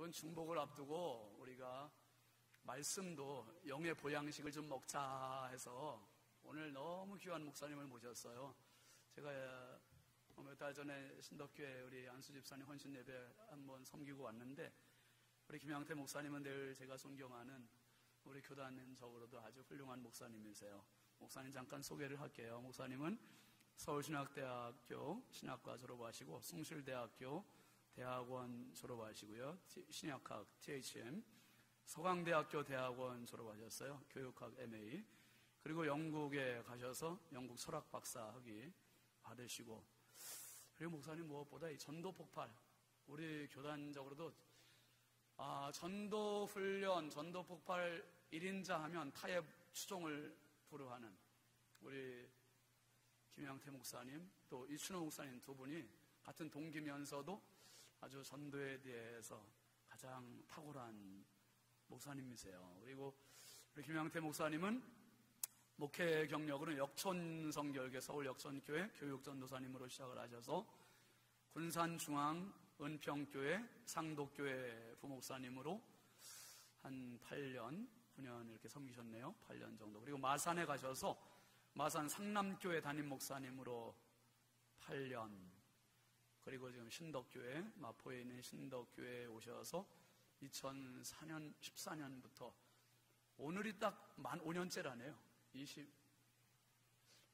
여러분, 중복을 앞두고 우리가 말씀도 영의 보양식을 좀 먹자 해서 오늘 너무 귀한 목사님을 모셨어요. 제가 몇 달 전에 신덕교회 우리 안수 집사님 헌신 예배 한번 섬기고 왔는데, 우리 김양태 목사님은 늘 제가 존경하는 우리 교단적으로도 아주 훌륭한 목사님이세요. 목사님 잠깐 소개를 할게요. 목사님은 서울신학대학교 신학과 졸업하시고 숭실대학교 대학원 졸업하시고요, 신약학 THM, 서강대학교 대학원 졸업하셨어요. 교육학 MA. 그리고 영국에 가셔서 영국 철학 박사 학위 받으시고, 그리고 목사님 무엇보다 이 전도 폭발, 우리 교단적으로도 전도 훈련, 전도 폭발 1인자 하면 타협 추종을 부르하는 우리 김양태 목사님, 또 이춘호 목사님 두 분이 같은 동기면서도 아주 전도에 대해서 가장 탁월한 목사님이세요. 그리고 우리 김양태 목사님은 목회 경력으로는 역촌성결교 서울 역촌교회 교육전도사님으로 시작을 하셔서 군산중앙 은평교회 상독교회 부목사님으로 한 8년, 9년 이렇게 섬기셨네요. 8년 정도. 그리고 마산에 가셔서 마산 상남교회 담임 목사님으로 8년, 그리고 지금 신덕교회, 마포에 있는 신덕교회에 오셔서 2004년, 14년부터 오늘이 딱 만 5년째라네요.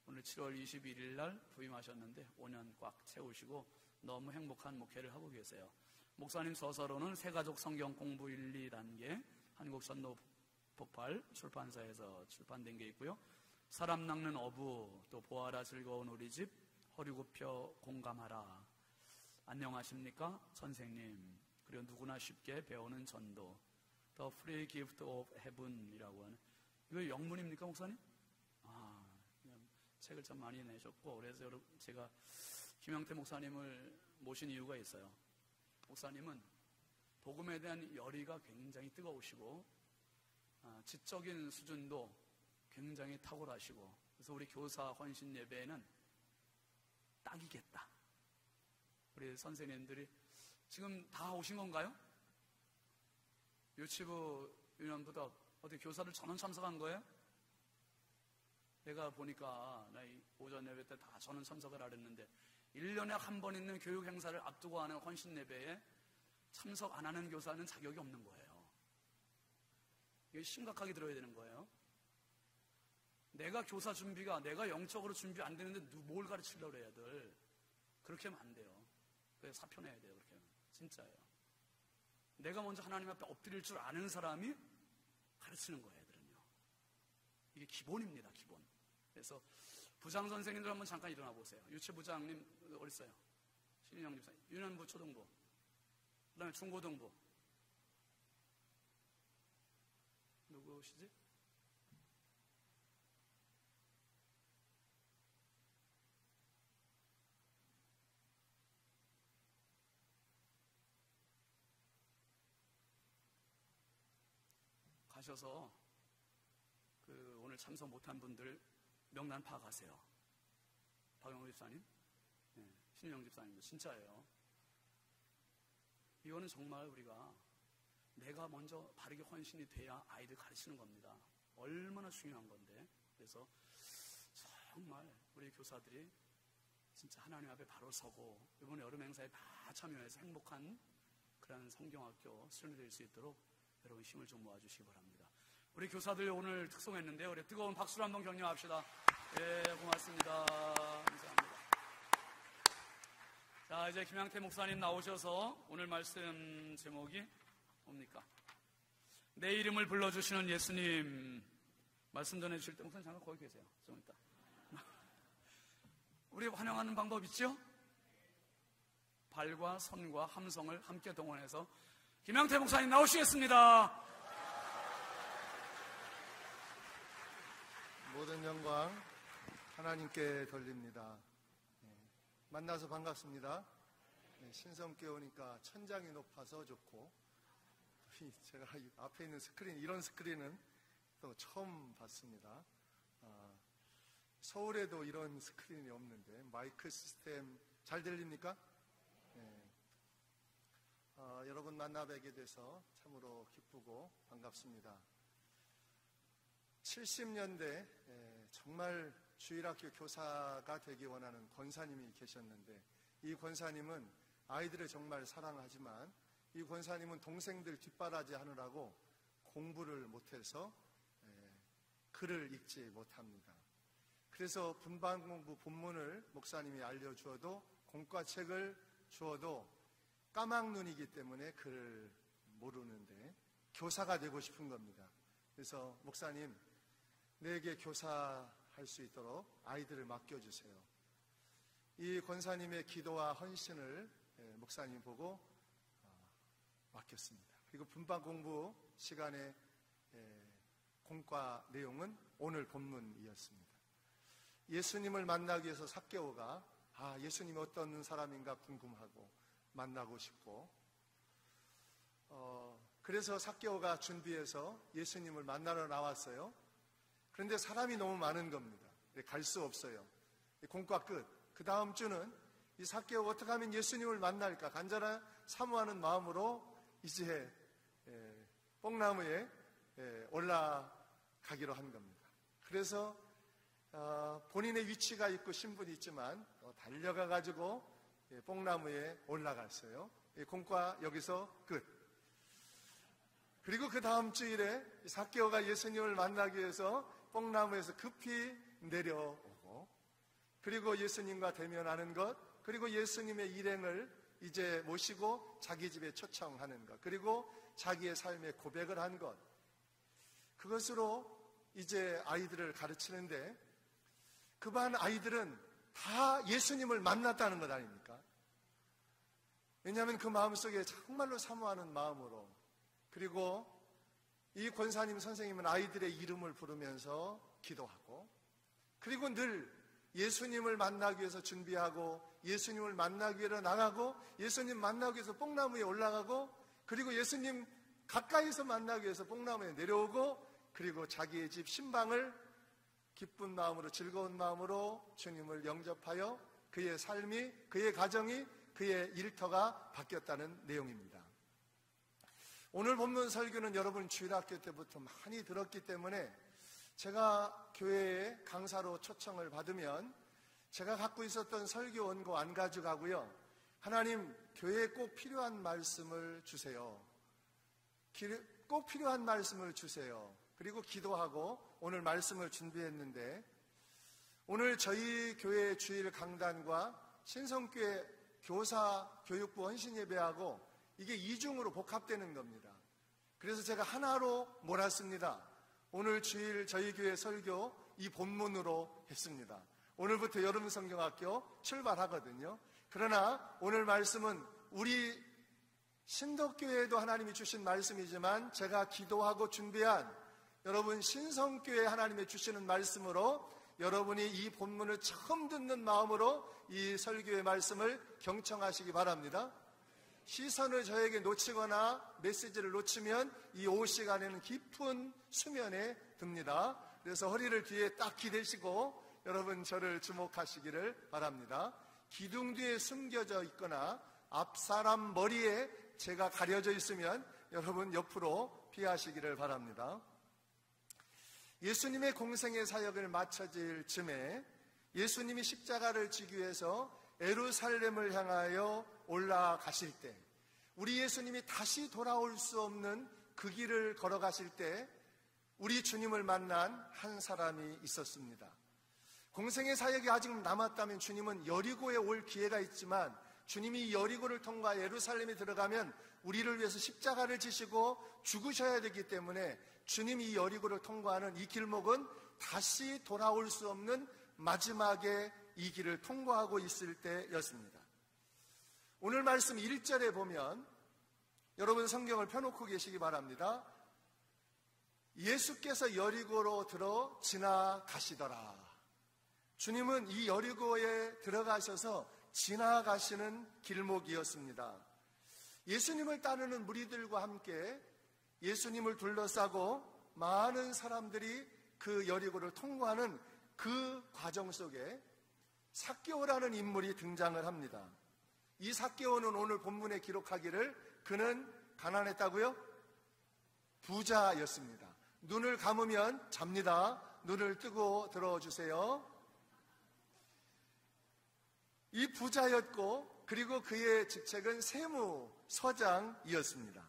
오늘 7월 21일 날 부임하셨는데 5년 꽉 채우시고 너무 행복한 목회를 하고 계세요. 목사님 서서로는 새가족 성경 공부 1, 2단계 한국전도 폭발 출판사에서 출판된 게 있고요. 사람 낚는 어부, 또 보아라 즐거운 우리 집, 허리굽혀 공감하라, 안녕하십니까 선생님, 그리고 누구나 쉽게 배우는 전도, The Free Gift of Heaven이라고 하는, 이거 영문입니까 목사님? 책을 참 많이 내셨고, 그래서 제가 김양태 목사님을 모신 이유가 있어요. 목사님은 복음에 대한 열의가 굉장히 뜨거우시고 지적인 수준도 굉장히 탁월하시고, 그래서 우리 교사 헌신 예배에는 딱이겠다. 우리 선생님들이 지금 다 오신 건가요? 유치부 유년부터 어디 교사들 전원 참석한 거예요? 내가 보니까 나 오전 예배 때 다 전원 참석을 하랬는데 1년에 한 번 있는 교육 행사를 앞두고 하는 헌신 예배에 참석 안 하는 교사는 자격이 없는 거예요. 이게 심각하게 들어야 되는 거예요. 내가 교사 준비가, 내가 영적으로 준비 안 되는데 뭘 가르치려고 해야 들. 그렇게 하면 안 돼요. 그래서 사표내야 돼요. 그렇게 하면 진짜예요. 내가 먼저 하나님 앞에 엎드릴 줄 아는 사람이 가르치는 거예요, 애들은요. 이게 기본입니다, 기본. 그래서 부장 선생님들 한번 잠깐 일어나 보세요. 유치부장님 어디 있어요? 신인영 집사님. 유년부, 초등부, 그 다음에 중고등부. 누구시지? 가셔서 오늘 참석 못한 분들 명단 파악하세요. 박영호 집사님, 신영 집사님도 진짜예요. 이거는 정말 우리가 내가 먼저 바르게 헌신이 돼야 아이들 가르치는 겁니다. 얼마나 중요한 건데. 그래서 정말 우리 교사들이 진짜 하나님 앞에 바로 서고 이번에 여름 행사에 다 참여해서 행복한 그런 성경학교 수련이 될 수 있도록 여러분 힘을 좀 모아주시기 바랍니다. 우리 교사들 오늘 특송했는데요. 우리 뜨거운 박수로 한번 격려합시다. 예, 고맙습니다. 감사합니다. 자, 이제 김양태 목사님 나오셔서 오늘 말씀 제목이 뭡니까? 내 이름을 불러주시는 예수님. 말씀 전해주실 때 목사님 잠깐 거기 계세요. 좀 이따. 우리 환영하는 방법 있죠? 발과 손과 함성을 함께 동원해서 김양태 목사님 나오시겠습니다. 모든 영광 하나님께 돌립니다. 만나서 반갑습니다. 신성교회 오니까 천장이 높아서 좋고, 제가 앞에 있는 스크린, 이런 스크린은 또 처음 봤습니다. 서울에도 이런 스크린이 없는데 마이크 시스템 잘 들립니까? 여러분 만나 뵙게 돼서 참으로 기쁘고 반갑습니다. 70년대 정말 주일학교 교사가 되기 원하는 권사님이 계셨는데, 이 권사님은 아이들을 정말 사랑하지만 이 권사님은 동생들 뒷바라지 하느라고 공부를 못해서 글을 읽지 못합니다. 그래서 분반공부 본문을 목사님이 알려주어도, 공과책을 주어도 까막눈이기 때문에 글을 모르는데 교사가 되고 싶은 겁니다. 그래서 목사님, 내게 교사할 수 있도록 아이들을 맡겨주세요. 이 권사님의 기도와 헌신을 목사님이 보고 맡겼습니다. 그리고 분반공부 시간에 공과 내용은 오늘 본문이었습니다. 예수님을 만나기 위해서 삭개오가 예수님이 어떤 사람인가 궁금하고 만나고 싶고, 그래서 삭개오가 준비해서 예수님을 만나러 나왔어요. 그런데 사람이 너무 많은 겁니다. 갈 수 없어요. 공과 끝. 그 다음 주는 이 삭개오가 어떻게 하면 예수님을 만날까 간절한 사모하는 마음으로 이제 뽕나무에 올라가기로 한 겁니다. 그래서 본인의 위치가 있고 신분이 있지만 달려가 가지고 뽕나무에 올라갔어요. 공과 여기서 끝. 그리고 그 다음 주일에 삭개오가 예수님을 만나기 위해서 뽕나무에서 급히 내려오고, 그리고 예수님과 대면하는 것, 그리고 예수님의 일행을 이제 모시고 자기 집에 초청하는 것, 그리고 자기의 삶의 고백을 한 것, 그것으로 이제 아이들을 가르치는데, 그 반 아이들은 다 예수님을 만났다는 것 아닙니까? 왜냐하면 그 마음속에 정말로 사모하는 마음으로, 그리고 이 권사님 선생님은 아이들의 이름을 부르면서 기도하고, 그리고 늘 예수님을 만나기 위해서 준비하고, 예수님을 만나기 위해서 나가고, 예수님 만나기 위해서 뽕나무에 올라가고, 그리고 예수님 가까이서 만나기 위해서 뽕나무에 내려오고, 그리고 자기의 집 신방을 기쁜 마음으로, 즐거운 마음으로 주님을 영접하여 그의 삶이, 그의 가정이, 그의 일터가 바뀌었다는 내용입니다. 오늘 본문 설교는 여러분 주일학교 때부터 많이 들었기 때문에 제가 교회에 강사로 초청을 받으면 제가 갖고 있었던 설교 원고 안 가져가고요. 하나님, 교회에 꼭 필요한 말씀을 주세요. 꼭 필요한 말씀을 주세요. 그리고 기도하고 오늘 말씀을 준비했는데, 오늘 저희 교회 주일 강단과 신성교회 교사 교육부 헌신예배하고 이게 이중으로 복합되는 겁니다. 그래서 제가 하나로 몰았습니다. 오늘 주일 저희 교회 설교 이 본문으로 했습니다. 오늘부터 여름성경학교 출발하거든요. 그러나 오늘 말씀은 우리 신덕교회에도 하나님이 주신 말씀이지만 제가 기도하고 준비한 여러분 신성교회 하나님이 주시는 말씀으로 여러분이 이 본문을 처음 듣는 마음으로 이 설교의 말씀을 경청하시기 바랍니다. 시선을 저에게 놓치거나 메시지를 놓치면 이 오후 시간에는 깊은 수면에 듭니다. 그래서 허리를 뒤에 딱 기대시고 여러분 저를 주목하시기를 바랍니다. 기둥 뒤에 숨겨져 있거나 앞사람 머리에 제가 가려져 있으면 여러분 옆으로 피하시기를 바랍니다. 예수님의 공생의 사역을 마쳐질 즈음에 예수님이 십자가를 지기 위해서 예루살렘을 향하여 올라가실 때, 우리 예수님이 다시 돌아올 수 없는 그 길을 걸어가실 때 우리 주님을 만난 한 사람이 있었습니다. 공생의 사역이 아직 남았다면 주님은 여리고에 올 기회가 있지만, 주님이 여리고를 통과 예루살렘에 들어가면 우리를 위해서 십자가를 지시고 죽으셔야 되기 때문에 주님이 이 여리고를 통과하는 이 길목은 다시 돌아올 수 없는 마지막에 이 길을 통과하고 있을 때였습니다. 오늘 말씀 1절에 보면, 여러분 성경을 펴놓고 계시기 바랍니다. 예수께서 여리고로 들어 지나가시더라. 주님은 이 여리고에 들어가셔서 지나가시는 길목이었습니다. 예수님을 따르는 무리들과 함께 예수님을 둘러싸고 많은 사람들이 그 여리고를 통과하는 그 과정 속에 삭개오라는 인물이 등장을 합니다. 이 삭개오는 오늘 본문에 기록하기를 그는 가난했다고요? 부자였습니다. 눈을 감으면 잡니다. 눈을 뜨고 들어주세요. 이 부자였고, 그리고 그의 직책은 세무서장이었습니다.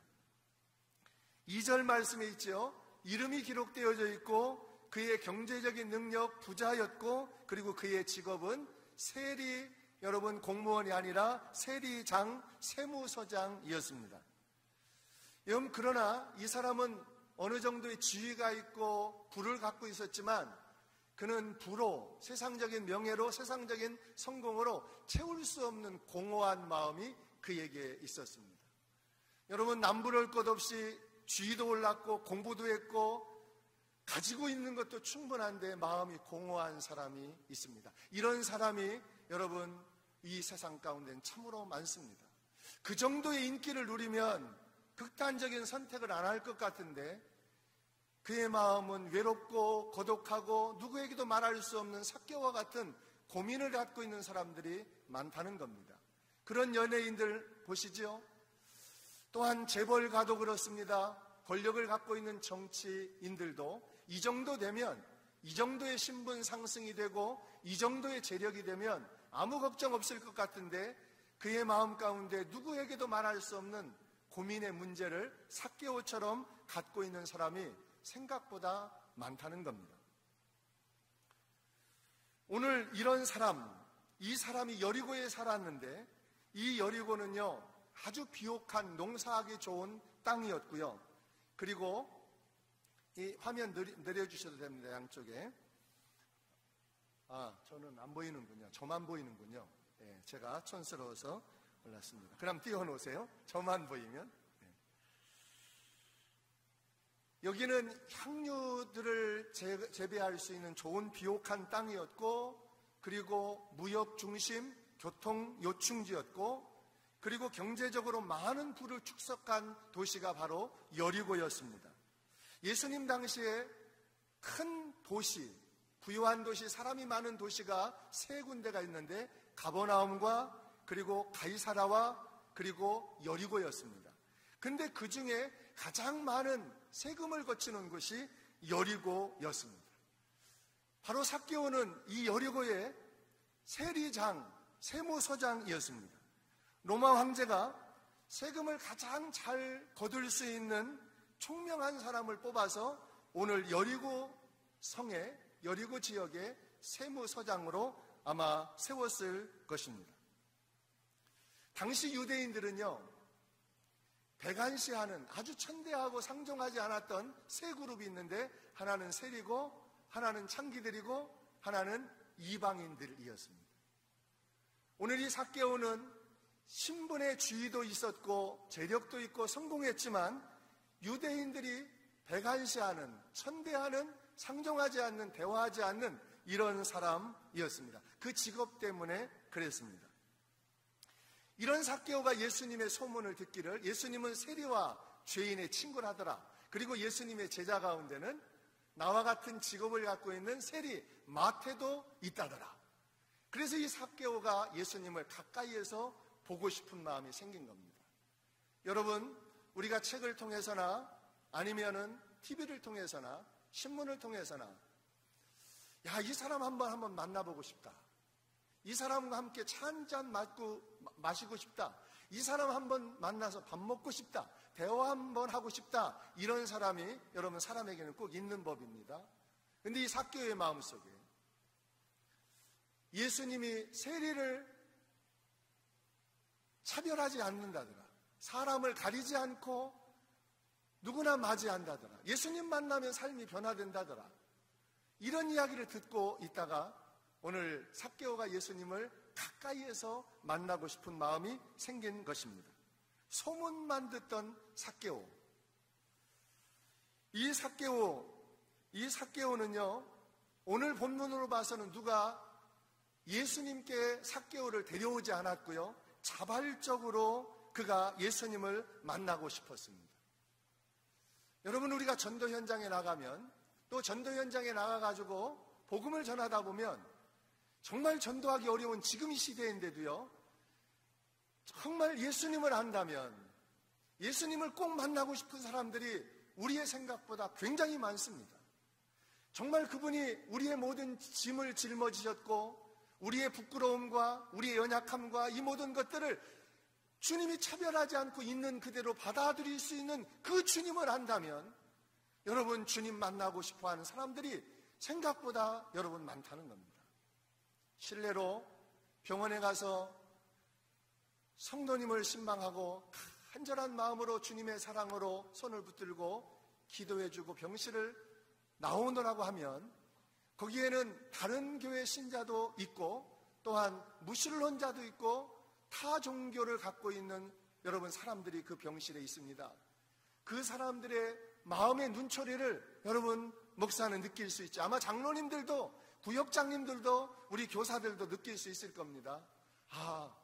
2절 말씀에 있죠. 이름이 기록되어져 있고 그의 경제적인 능력 부자였고, 그리고 그의 직업은 세리, 여러분 공무원이 아니라 세리장, 세무서장이었습니다. 여러분, 그러나 이 사람은 어느 정도의 지위가 있고 부를 갖고 있었지만 그는 부로, 세상적인 명예로, 세상적인 성공으로 채울 수 없는 공허한 마음이 그에게 있었습니다. 여러분, 남부를 것 없이 지위도 올랐고 공부도 했고 가지고 있는 것도 충분한데 마음이 공허한 사람이 있습니다. 이런 사람이 여러분 이 세상 가운데는 참으로 많습니다. 그 정도의 인기를 누리면 극단적인 선택을 안 할 것 같은데 그의 마음은 외롭고 고독하고 누구에게도 말할 수 없는 삭개와 같은 고민을 갖고 있는 사람들이 많다는 겁니다. 그런 연예인들 보시죠. 또한 재벌가도 그렇습니다. 권력을 갖고 있는 정치인들도 이 정도 되면, 이 정도의 신분 상승이 되고 이 정도의 재력이 되면 아무 걱정 없을 것 같은데 그의 마음 가운데 누구에게도 말할 수 없는 고민의 문제를 삭개오처럼 갖고 있는 사람이 생각보다 많다는 겁니다. 오늘 이런 사람, 이 사람이 여리고에 살았는데 이 여리고는요 아주 비옥한 농사하기 좋은 땅이었고요. 그리고 이 화면 내려주셔도 됩니다. 양쪽에. 저는 안 보이는군요. 저만 보이는군요. 네, 제가 촌스러워서 올랐습니다. 그럼 띄워놓으세요. 저만 보이면. 네. 여기는 향유들을 재배할 수 있는 좋은 비옥한 땅이었고, 그리고 무역 중심, 교통 요충지였고, 그리고 경제적으로 많은 부를 축적한 도시가 바로 여리고였습니다. 예수님 당시에 큰 도시, 부유한 도시, 사람이 많은 도시가 세 군데가 있는데 가버나움과 그리고 가이사라와 그리고 여리고였습니다. 근데 그 중에 가장 많은 세금을 거치는 곳이 여리고였습니다. 바로 삭개오는 이 여리고의 세리장, 세무서장이었습니다. 로마 황제가 세금을 가장 잘 거둘 수 있는 총명한 사람을 뽑아서 오늘 여리고 성에, 여리고 지역의 세무서장으로 아마 세웠을 것입니다. 당시 유대인들은요, 백안시하는 아주 천대하고 상종하지 않았던 세 그룹이 있는데 하나는 세리고, 하나는 창기들이고, 하나는 이방인들이었습니다. 오늘 이 삭개오는 신분의 지위도 있었고 재력도 있고 성공했지만 유대인들이 백안시하는, 천대하는, 상종하지 않는, 대화하지 않는 이런 사람이었습니다. 그 직업 때문에 그랬습니다. 이런 삭개오가 예수님의 소문을 듣기를, 예수님은 세리와 죄인의 친구를 하더라. 그리고 예수님의 제자 가운데는 나와 같은 직업을 갖고 있는 세리 마태도 있다더라. 그래서 이 삭개오가 예수님을 가까이에서 보고 싶은 마음이 생긴 겁니다. 여러분, 우리가 책을 통해서나 아니면은 TV를 통해서나 신문을 통해서나 이 사람 한번 만나보고 싶다. 이 사람과 함께 차 한잔 마시고 싶다. 이 사람 한번 만나서 밥 먹고 싶다. 대화 한번 하고 싶다. 이런 사람이 여러분 사람에게는 꼭 있는 법입니다. 그런데 이 삭개오의 마음속에 예수님이 세리를 차별하지 않는다더라. 사람을 가리지 않고 누구나 맞이한다더라. 예수님 만나면 삶이 변화된다더라. 이런 이야기를 듣고 있다가 오늘 삭개오가 예수님을 가까이에서 만나고 싶은 마음이 생긴 것입니다. 소문만 듣던 삭개오. 이 삭개오는요, 오늘 본문으로 봐서는 누가 예수님께 삭개오를 데려오지 않았고요, 자발적으로 그가 예수님을 만나고 싶었습니다. 여러분, 우리가 전도 현장에 나가면, 또 전도 현장에 나가가지고 복음을 전하다 보면 정말 전도하기 어려운 지금 이 시대인데도요, 정말 예수님을 안다면 예수님을 꼭 만나고 싶은 사람들이 우리의 생각보다 굉장히 많습니다. 정말 그분이 우리의 모든 짐을 짊어지셨고 우리의 부끄러움과 우리의 연약함과 이 모든 것들을 주님이 차별하지 않고 있는 그대로 받아들일 수 있는 그 주님을 안다면 여러분, 주님 만나고 싶어하는 사람들이 생각보다 여러분 많다는 겁니다. 실례로 병원에 가서 성도님을 신방하고 간절한 마음으로 주님의 사랑으로 손을 붙들고 기도해주고 병실을 나오느라고 하면 거기에는 다른 교회 신자도 있고 또한 무신론자도 있고 타 종교를 갖고 있는 여러분 사람들이 그 병실에 있습니다. 그 사람들의 마음의 눈초리를 여러분 목사는 느낄 수 있죠. 아마 장로님들도 구역장님들도 우리 교사들도 느낄 수 있을 겁니다. 아,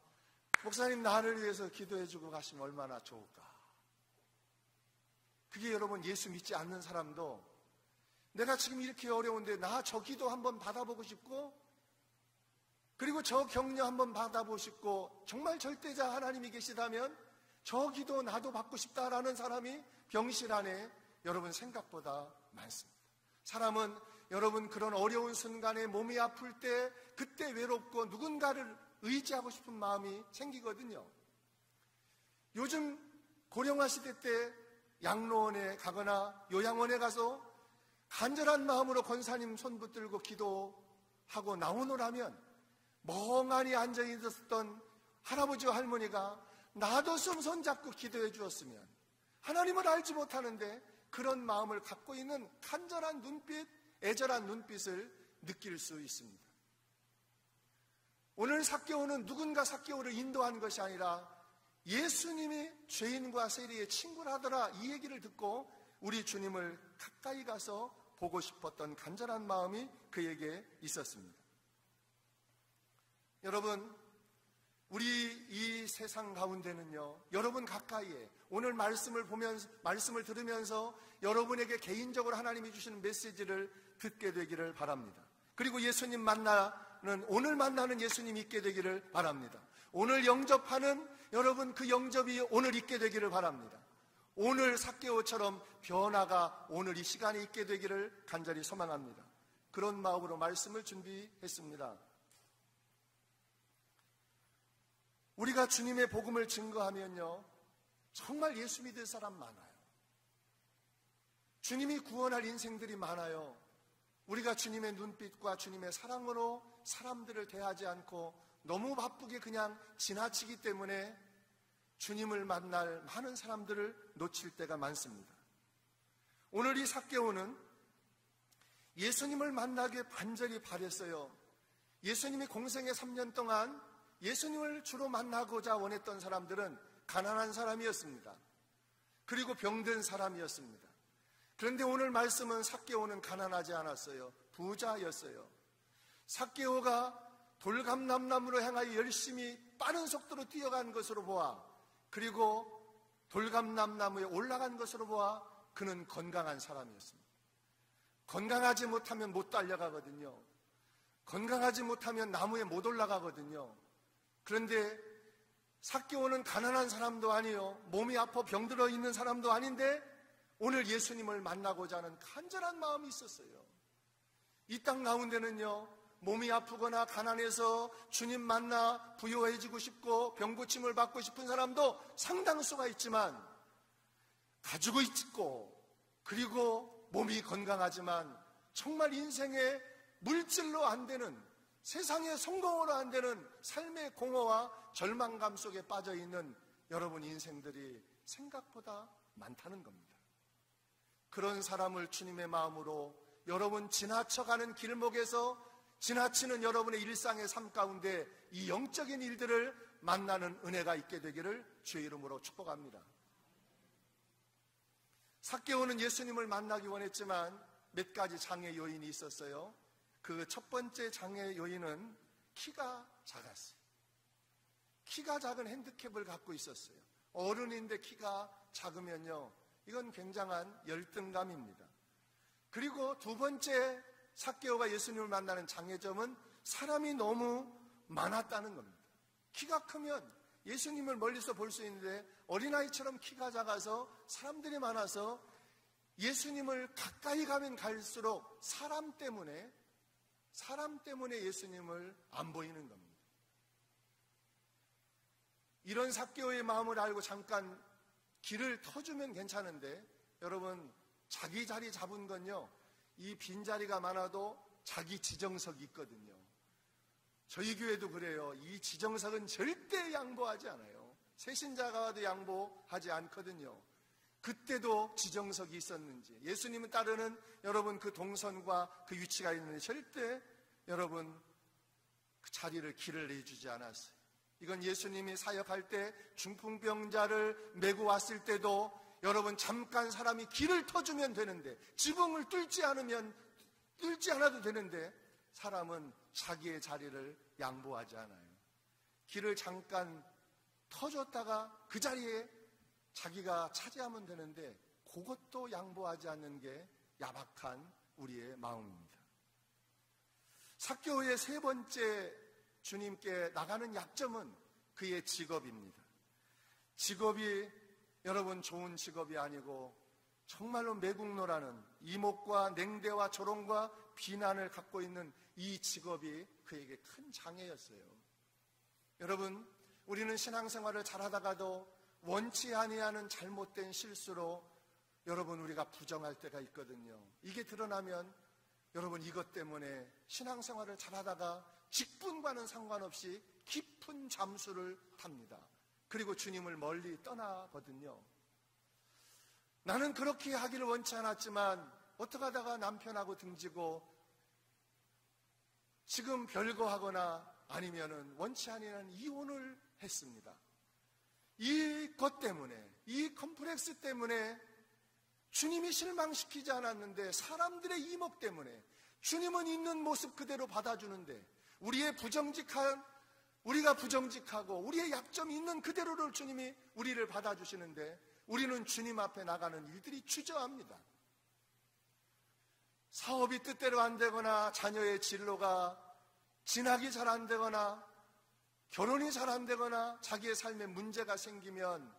목사님 나를 위해서 기도해주고 가시면 얼마나 좋을까. 그게 여러분 예수 믿지 않는 사람도 내가 지금 이렇게 어려운데 나 저 기도 한번 받아보고 싶고 그리고 저 격려 한번 받아보고 싶고 정말 절대자 하나님이 계시다면 저 기도 나도 받고 싶다라는 사람이 병실 안에 여러분 생각보다 많습니다. 사람은 여러분 그런 어려운 순간에 몸이 아플 때 그때 외롭고 누군가를 의지하고 싶은 마음이 생기거든요. 요즘 고령화 시대 때 양로원에 가거나 요양원에 가서 간절한 마음으로 권사님 손 붙들고 기도하고 나오노라면 멍하니 앉아있었던 할아버지와 할머니가 나도 좀 손잡고 기도해 주었으면 하나님을 알지 못하는데 그런 마음을 갖고 있는 간절한 눈빛, 애절한 눈빛을 느낄 수 있습니다. 오늘 삭개오는 누군가 삭개오를 인도한 것이 아니라 예수님이 죄인과 세리의 친구라더라 이 얘기를 듣고 우리 주님을 가까이 가서 보고 싶었던 간절한 마음이 그에게 있었습니다. 여러분, 우리 이 세상 가운데는요, 여러분 가까이에 오늘 말씀을 들으면서 여러분에게 개인적으로 하나님이 주시는 메시지를 듣게 되기를 바랍니다. 그리고 예수님 오늘 만나는 예수님 있게 되기를 바랍니다. 오늘 영접하는 여러분 그 영접이 오늘 있게 되기를 바랍니다. 오늘 삭개오처럼 변화가 오늘 이 시간에 있게 되기를 간절히 소망합니다. 그런 마음으로 말씀을 준비했습니다. 우리가 주님의 복음을 증거하면요, 정말 예수 믿을 사람 많아요. 주님이 구원할 인생들이 많아요. 우리가 주님의 눈빛과 주님의 사랑으로 사람들을 대하지 않고 너무 바쁘게 그냥 지나치기 때문에 주님을 만날 많은 사람들을 놓칠 때가 많습니다. 오늘 이 삭개오는 예수님을 만나길 간절히 바랬어요. 예수님이 공생의 3년 동안 예수님을 주로 만나고자 원했던 사람들은 가난한 사람이었습니다. 그리고 병든 사람이었습니다. 그런데 오늘 말씀은 삭개오는 가난하지 않았어요. 부자였어요. 삭개오가 돌감남나무로 향하여 열심히 빠른 속도로 뛰어간 것으로 보아, 그리고 돌감남나무에 올라간 것으로 보아 그는 건강한 사람이었습니다. 건강하지 못하면 못 달려가거든요. 건강하지 못하면 나무에 못 올라가거든요. 그런데 삭개오는 가난한 사람도 아니요, 몸이 아파 병들어 있는 사람도 아닌데 오늘 예수님을 만나고자 하는 간절한 마음이 있었어요. 이 땅 가운데는요, 몸이 아프거나 가난해서 주님 만나 부유해지고 싶고 병고침을 받고 싶은 사람도 상당수가 있지만, 가지고 있고 그리고 몸이 건강하지만 정말 인생의 물질로 안 되는, 세상의 성공으로 안 되는 삶의 공허와 절망감 속에 빠져있는 여러분 인생들이 생각보다 많다는 겁니다. 그런 사람을 주님의 마음으로 여러분 지나쳐가는 길목에서 지나치는 여러분의 일상의 삶 가운데 이 영적인 일들을 만나는 은혜가 있게 되기를 주의 이름으로 축복합니다. 삭개오는 예수님을 만나기 원했지만 몇 가지 장애 요인이 있었어요. 그 첫 번째 장애 요인은 키가 작았어요. 키가 작은 핸디캡을 갖고 있었어요. 어른인데 키가 작으면요, 이건 굉장한 열등감입니다. 그리고 두 번째 삭개오가 예수님을 만나는 장애점은 사람이 너무 많았다는 겁니다. 키가 크면 예수님을 멀리서 볼 수 있는데 어린아이처럼 키가 작아서 사람들이 많아서 예수님을 가까이 가면 갈수록 사람 때문에 예수님을 안 보이는 겁니다. 이런 삭개오의 마음을 알고 잠깐 길을 터주면 괜찮은데, 여러분, 자기 자리 잡은 건요, 이 빈자리가 많아도 자기 지정석이 있거든요. 저희 교회도 그래요. 이 지정석은 절대 양보하지 않아요. 새신자가 와도 양보하지 않거든요. 그때도 지정석이 있었는지, 예수님을 따르는 여러분 그 동선과 그 위치가 있는데 절대 여러분 그 자리를 길을 내주지 않았어요. 이건 예수님이 사역할 때 중풍병자를 메고 왔을 때도 여러분 잠깐 사람이 길을 터주면 되는데, 지붕을 뚫지 않아도 되는데 사람은 자기의 자리를 양보하지 않아요. 길을 잠깐 터줬다가 그 자리에 자기가 차지하면 되는데 그것도 양보하지 않는 게 야박한 우리의 마음입니다. 삭개오의 세 번째 주님께 나가는 약점은 그의 직업입니다. 직업이 여러분 좋은 직업이 아니고 정말로 매국노라는 이목과 냉대와 조롱과 비난을 갖고 있는 이 직업이 그에게 큰 장애였어요. 여러분, 우리는 신앙생활을 잘하다가도 원치 아니하는 잘못된 실수로 여러분 우리가 부정할 때가 있거든요. 이게 드러나면 여러분 이것 때문에 신앙생활을 잘하다가 직분과는 상관없이 깊은 잠수를 탑니다. 그리고 주님을 멀리 떠나거든요. 나는 그렇게 하기를 원치 않았지만 어떻게 하다가 남편하고 등지고 지금 별거하거나 아니면은 원치 아니한 이혼을 했습니다. 이것 때문에, 이 컴플렉스 때문에 주님이 실망시키지 않았는데 사람들의 이목 때문에 주님은 있는 모습 그대로 받아주는데 우리가 부정직하고 우리의 약점이 있는 그대로를 주님이 우리를 받아주시는데 우리는 주님 앞에 나가는 일들이 주저합니다. 사업이 뜻대로 안 되거나 자녀의 진로가 진학이 잘 안 되거나 결혼이 잘 안 되거나 자기의 삶에 문제가 생기면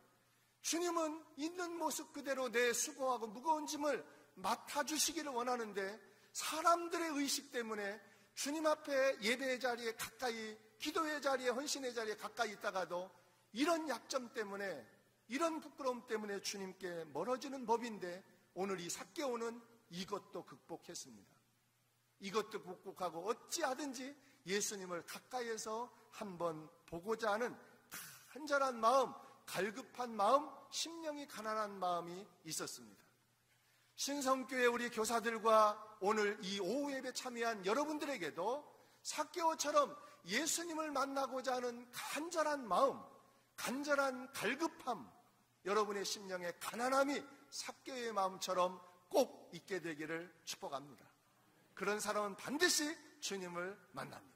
주님은 있는 모습 그대로 내 수고하고 무거운 짐을 맡아주시기를 원하는데 사람들의 의식 때문에 주님 앞에 예배의 자리에 가까이, 기도의 자리에, 헌신의 자리에 가까이 있다가도 이런 약점 때문에, 이런 부끄러움 때문에 주님께 멀어지는 법인데 오늘 이 삭개오는 이것도 극복했습니다. 이것도 극복하고 어찌하든지 예수님을 가까이에서 한번 보고자 하는 간절한 마음, 갈급한 마음, 심령이 가난한 마음이 있었습니다. 신성교회 우리 교사들과 오늘 이 오후 예배 참여한 여러분들에게도 삭개오처럼 예수님을 만나고자 하는 간절한 마음, 간절한 갈급함, 여러분의 심령의 가난함이 삭개오의 마음처럼 꼭 있게 되기를 축복합니다. 그런 사람은 반드시 주님을 만납니다.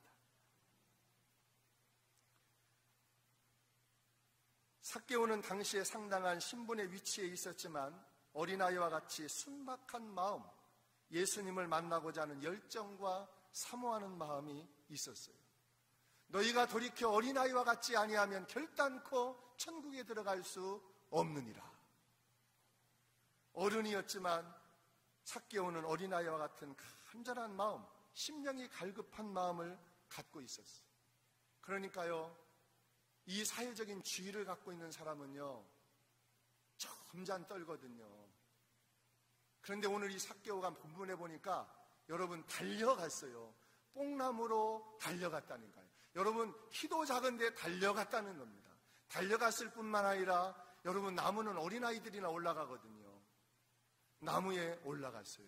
삭개오는 당시에 상당한 신분의 위치에 있었지만 어린아이와 같이 순박한 마음, 예수님을 만나고자 하는 열정과 사모하는 마음이 있었어요. 너희가 돌이켜 어린아이와 같지 아니하면 결단코 천국에 들어갈 수 없느니라. 어른이었지만 삭개오는 어린아이와 같은 간절한 마음, 심령이 갈급한 마음을 갖고 있었어요. 그러니까요, 이 사회적인 지위를 갖고 있는 사람은요 점잖 떨거든요. 그런데 오늘 이 삭개오가 본문에 보니까 여러분 달려갔어요. 뽕나무로 달려갔다니까요. 여러분 키도 작은데 달려갔다는 겁니다. 달려갔을 뿐만 아니라 여러분 나무는 어린아이들이나 올라가거든요. 나무에 올라갔어요.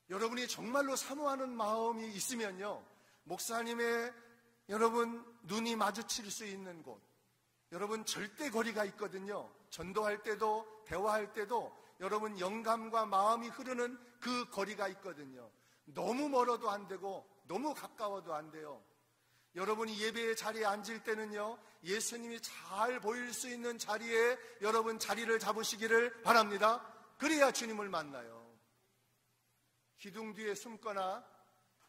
여러분이 정말로 사모하는 마음이 있으면요, 목사님의 여러분 눈이 마주칠 수 있는 곳, 여러분 절대 거리가 있거든요. 전도할 때도 대화할 때도 여러분 영감과 마음이 흐르는 그 거리가 있거든요. 너무 멀어도 안 되고 너무 가까워도 안 돼요. 여러분이 예배의 자리에 앉을 때는요, 예수님이 잘 보일 수 있는 자리에 여러분 자리를 잡으시기를 바랍니다. 그래야 주님을 만나요. 기둥 뒤에 숨거나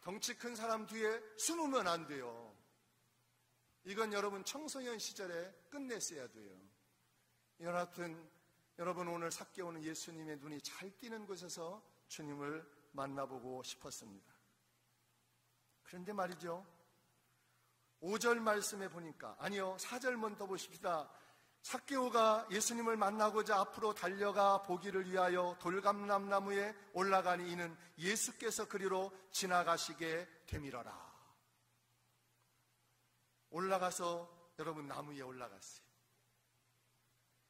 덩치 큰 사람 뒤에 숨으면 안 돼요. 이건 여러분 청소년 시절에 끝냈어야 돼요. 여하튼 여러분 오늘 삭개오는 예수님의 눈이 잘 띄는 곳에서 주님을 만나보고 싶었습니다. 그런데 말이죠, 5절 말씀에 보니까, 아니요 4절 먼저 보십시다. 삭개오가 예수님을 만나고자 앞으로 달려가 보기를 위하여 돌감람나무에 올라가니 이는 예수께서 그리로 지나가시게 되밀어라. 올라가서 여러분 나무 위에 올라갔어요.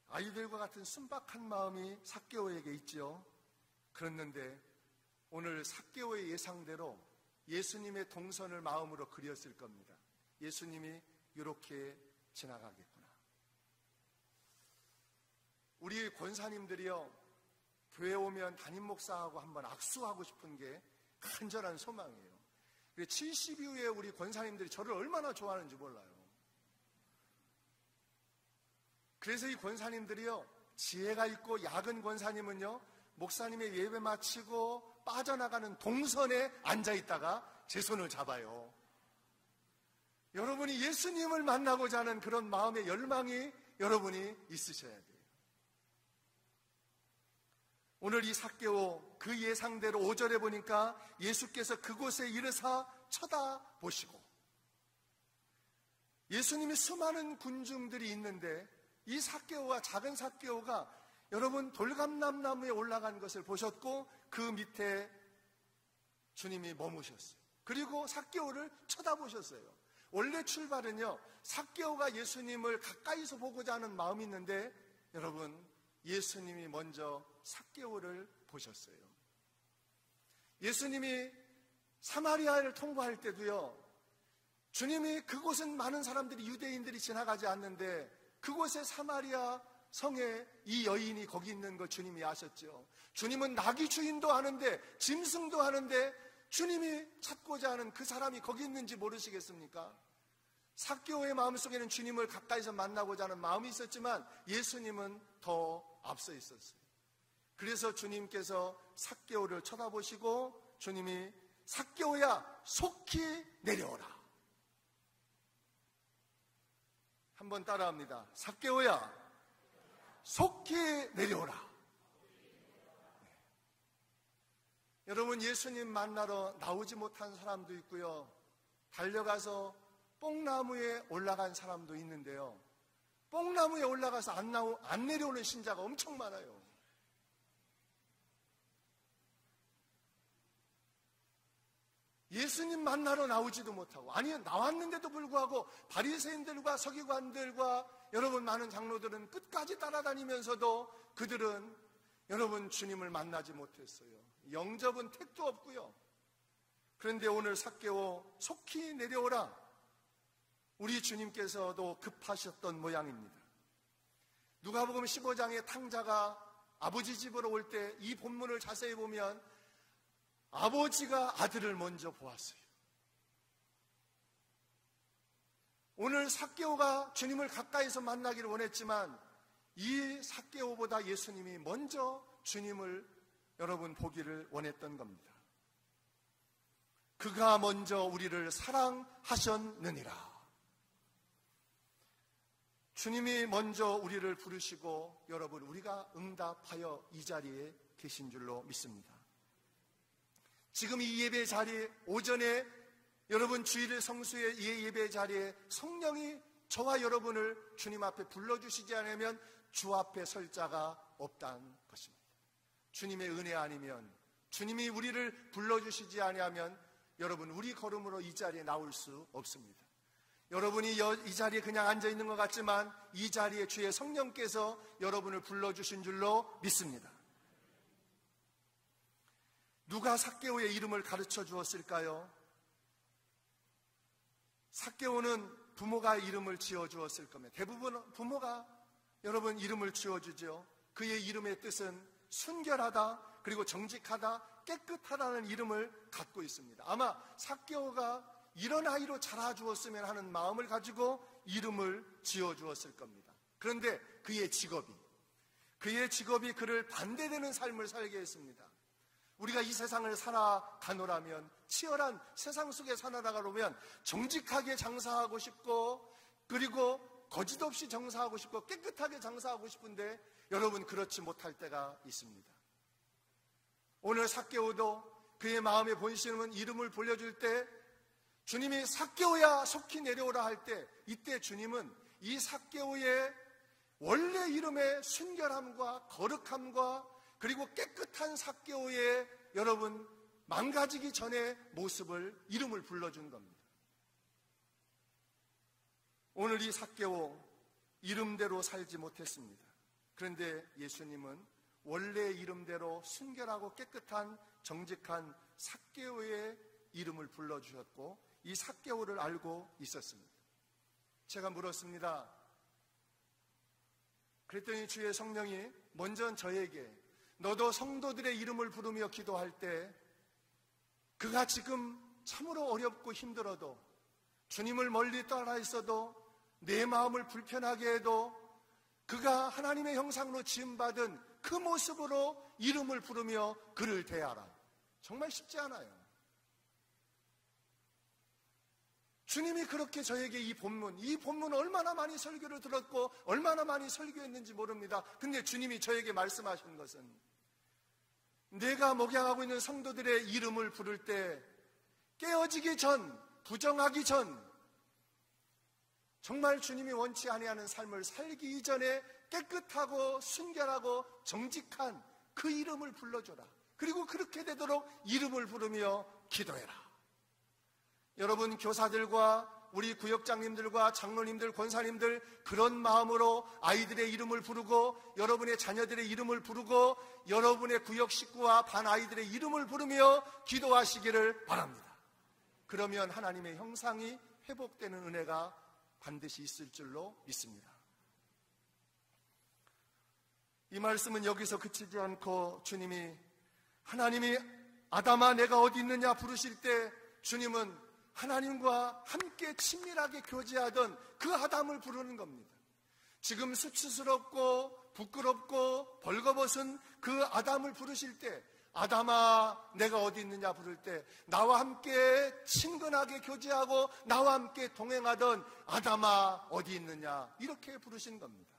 아이들과 같은 순박한 마음이 삭개오에게 있죠. 그랬는데 오늘 삭개오의 예상대로 예수님의 동선을 마음으로 그렸을 겁니다. 예수님이 이렇게 지나가겠구나. 우리 권사님들이요, 교회 오면 담임 목사하고 한번 악수하고 싶은 게 간절한 소망이에요. 70 이후에 우리 권사님들이 저를 얼마나 좋아하는지 몰라요. 그래서 이 권사님들이요, 지혜가 있고 야근 권사님은요, 목사님의 예배 마치고 빠져나가는 동선에 앉아있다가 제 손을 잡아요. 여러분이 예수님을 만나고자 하는 그런 마음의 열망이 여러분이 있으셔야 돼요. 오늘 이 삭개오 그 예상대로 5절에 보니까 예수께서 그곳에 이르사 쳐다보시고, 예수님이 수많은 군중들이 있는데 이 삭개오와 작은 삭개오가 여러분 돌감람나무에 올라간 것을 보셨고 그 밑에 주님이 머무셨어요. 그리고 삭개오를 쳐다보셨어요. 원래 출발은요, 삭개오가 예수님을 가까이서 보고자 하는 마음이 있는데 여러분 예수님이 먼저 삭개오를 보셨어요. 예수님이 사마리아를 통과할 때도요, 주님이 그곳은 많은 사람들이 유대인들이 지나가지 않는데 그곳에 사마리아 성에 이 여인이 거기 있는 걸 주님이 아셨죠. 주님은 나귀 주인도 하는데 짐승도 하는데 주님이 찾고자 하는 그 사람이 거기 있는지 모르시겠습니까? 삭개오의 마음속에는 주님을 가까이서 만나고자 하는 마음이 있었지만 예수님은 더 앞서 있었어요. 그래서 주님께서 삭개오를 쳐다보시고 주님이 삭개오야 속히 내려오라. 한번 따라합니다. 삭개오야 속히 내려오라. 네. 여러분 예수님 만나러 나오지 못한 사람도 있고요, 달려가서 뽕나무에 올라간 사람도 있는데요, 뽕나무에 올라가서 안 내려오는 신자가 엄청 많아요. 예수님 만나러 나오지도 못하고, 아니 나왔는데도 불구하고 바리새인들과 서기관들과 여러분 많은 장로들은 끝까지 따라다니면서도 그들은 여러분 주님을 만나지 못했어요. 영접은 택도 없고요. 그런데 오늘 삭개오 속히 내려오라, 우리 주님께서도 급하셨던 모양입니다. 누가복음 15장의 탕자가 아버지 집으로 올 때 이 본문을 자세히 보면 아버지가 아들을 먼저 보았어요. 오늘 삭개오가 주님을 가까이서 만나기를 원했지만 이 삭개오보다 예수님이 먼저 주님을 여러분 보기를 원했던 겁니다. 그가 먼저 우리를 사랑하셨느니라. 주님이 먼저 우리를 부르시고 여러분 우리가 응답하여 이 자리에 계신 줄로 믿습니다. 지금 이 예배 자리에 오전에 여러분 주일의 성수의 이 예배 자리에 성령이 저와 여러분을 주님 앞에 불러주시지 않으면 주 앞에 설 자가 없다는 것입니다. 주님의 은혜 아니면, 주님이 우리를 불러주시지 아니하면 여러분 우리 걸음으로 이 자리에 나올 수 없습니다. 여러분이 이 자리에 그냥 앉아있는 것 같지만 이 자리에 주의 성령께서 여러분을 불러주신 줄로 믿습니다. 누가 삭개오의 이름을 가르쳐 주었을까요? 삭개오는 부모가 이름을 지어 주었을 겁니다. 대부분 부모가 여러분 이름을 지어주죠. 그의 이름의 뜻은 순결하다, 그리고 정직하다, 깨끗하다는 이름을 갖고 있습니다. 아마 삭개오가 이런 아이로 자라주었으면 하는 마음을 가지고 이름을 지어주었을 겁니다. 그런데 그의 직업이 그를 반대되는 삶을 살게 했습니다. 우리가 이 세상을 살아가노라면, 치열한 세상 속에 살아가려면 정직하게 장사하고 싶고 그리고 거짓 없이 장사하고 싶고 깨끗하게 장사하고 싶은데 여러분 그렇지 못할 때가 있습니다. 오늘 삭개오도 그의 마음의 본심은 이름을 불려줄 때 주님이 삭개오야 속히 내려오라 할 때 이때 주님은 이 삭개오의 원래 이름의 순결함과 거룩함과 그리고 깨끗한 삭개오의 여러분 망가지기 전의 모습을 이름을 불러준 겁니다. 오늘 이 삭개오 이름대로 살지 못했습니다. 그런데 예수님은 원래 이름대로 순결하고 깨끗한 정직한 삭개오의 이름을 불러주셨고 이 삭개오를 알고 있었습니다. 제가 물었습니다. 그랬더니 주의 성령이 먼저 저에게 너도 성도들의 이름을 부르며 기도할 때 그가 지금 참으로 어렵고 힘들어도 주님을 멀리 떠나 있어도 내 마음을 불편하게 해도 그가 하나님의 형상으로 지음받은 그 모습으로 이름을 부르며 그를 대하라. 정말 쉽지 않아요. 주님이 그렇게 저에게 이 본문 얼마나 많이 설교를 들었고 얼마나 많이 설교했는지 모릅니다. 근데 주님이 저에게 말씀하신 것은 내가 목양하고 있는 성도들의 이름을 부를 때 깨어지기 전, 부정하기 전 정말 주님이 원치 아니하는 삶을 살기 이전에 깨끗하고 순결하고 정직한 그 이름을 불러줘라. 그리고 그렇게 되도록 이름을 부르며 기도해라. 여러분 교사들과 우리 구역장님들과 장로님들, 권사님들 그런 마음으로 아이들의 이름을 부르고 여러분의 자녀들의 이름을 부르고 여러분의 구역 식구와 반 아이들의 이름을 부르며 기도하시기를 바랍니다. 그러면 하나님의 형상이 회복되는 은혜가 반드시 있을 줄로 믿습니다. 이 말씀은 여기서 그치지 않고 하나님이 아담아 내가 어디 있느냐 부르실 때 주님은 하나님과 함께 친밀하게 교제하던 그 아담을 부르는 겁니다. 지금 수치스럽고 부끄럽고 벌거벗은 그 아담을 부르실 때 아담아 내가 어디 있느냐 부를 때 나와 함께 친근하게 교제하고 나와 함께 동행하던 아담아 어디 있느냐 이렇게 부르신 겁니다.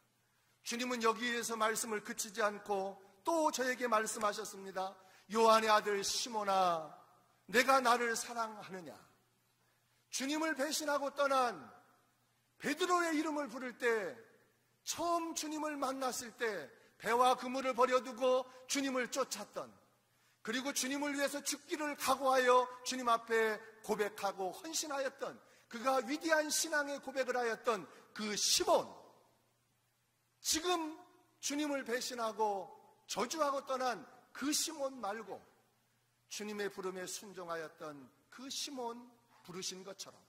주님은 여기에서 말씀을 그치지 않고 또 저에게 말씀하셨습니다. 요한의 아들 시몬아 내가 나를 사랑하느냐. 주님을 배신하고 떠난 베드로의 이름을 부를 때 처음 주님을 만났을 때 배와 그물을 버려두고 주님을 쫓았던 그리고 주님을 위해서 죽기를 각오하여 주님 앞에 고백하고 헌신하였던 그가 위대한 신앙의 고백을 하였던 그 시몬 지금 주님을 배신하고 저주하고 떠난 그 시몬 말고 주님의 부름에 순종하였던 그 시몬 부르신 것처럼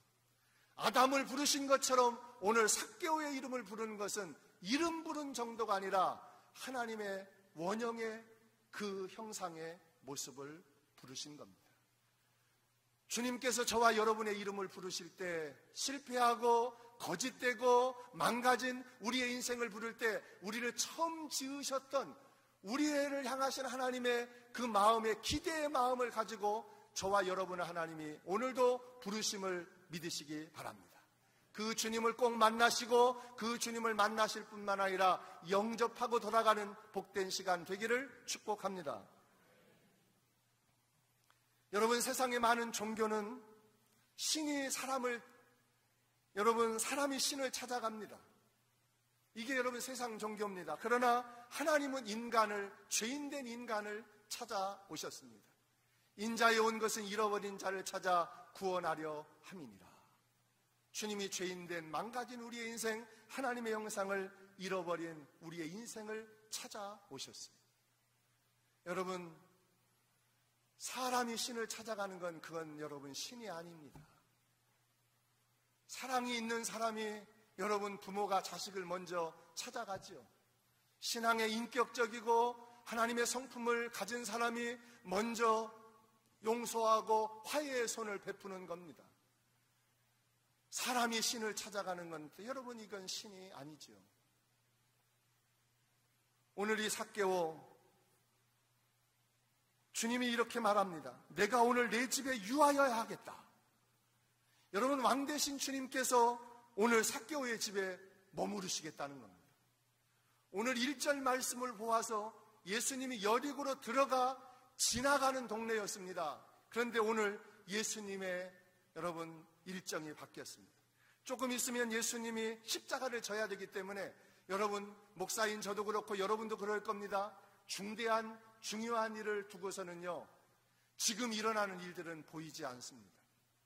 아담을 부르신 것처럼 오늘 삭개오의 이름을 부르는 것은 이름 부른 정도가 아니라 하나님의 원형의 그 형상의 모습을 부르신 겁니다. 주님께서 저와 여러분의 이름을 부르실 때 실패하고 거짓되고 망가진 우리의 인생을 부를 때 우리를 처음 지으셨던 우리를 향하신 하나님의 그 마음의 기대의 마음을 가지고 저와 여러분의 하나님이 오늘도 부르심을 믿으시기 바랍니다. 그 주님을 꼭 만나시고 그 주님을 만나실 뿐만 아니라 영접하고 돌아가는 복된 시간 되기를 축복합니다. 여러분 세상의 많은 종교는 사람이 신을 찾아갑니다. 이게 여러분 세상 종교입니다. 그러나 하나님은 죄인된 인간을 찾아오셨습니다. 인자에 온 것은 잃어버린 자를 찾아 구원하려 함이니라. 주님이 죄인된 망가진 우리의 인생, 하나님의 형상을 잃어버린 우리의 인생을 찾아오셨습니다. 여러분 사람이 신을 찾아가는 그건 여러분 신이 아닙니다. 사랑이 있는 사람이 여러분 부모가 자식을 먼저 찾아가지요. 신앙의 인격적이고 하나님의 성품을 가진 사람이 먼저 용서하고 화해의 손을 베푸는 겁니다. 사람이 신을 찾아가는 건 여러분 이건 신이 아니지요. 오늘 이 삭개오 주님이 이렇게 말합니다. 내가 오늘 내 집에 유하여야 하겠다. 여러분 왕 대신 주님께서 오늘 삭개오의 집에 머무르시겠다는 겁니다. 오늘 1절 말씀을 보아서 예수님이 여리고로 들어가 지나가는 동네였습니다. 그런데 오늘 예수님의 여러분 일정이 바뀌었습니다. 조금 있으면 예수님이 십자가를 져야 되기 때문에 여러분, 목사인 저도 그렇고 여러분도 그럴 겁니다. 중대한 중요한 일을 두고서는요, 지금 일어나는 일들은 보이지 않습니다.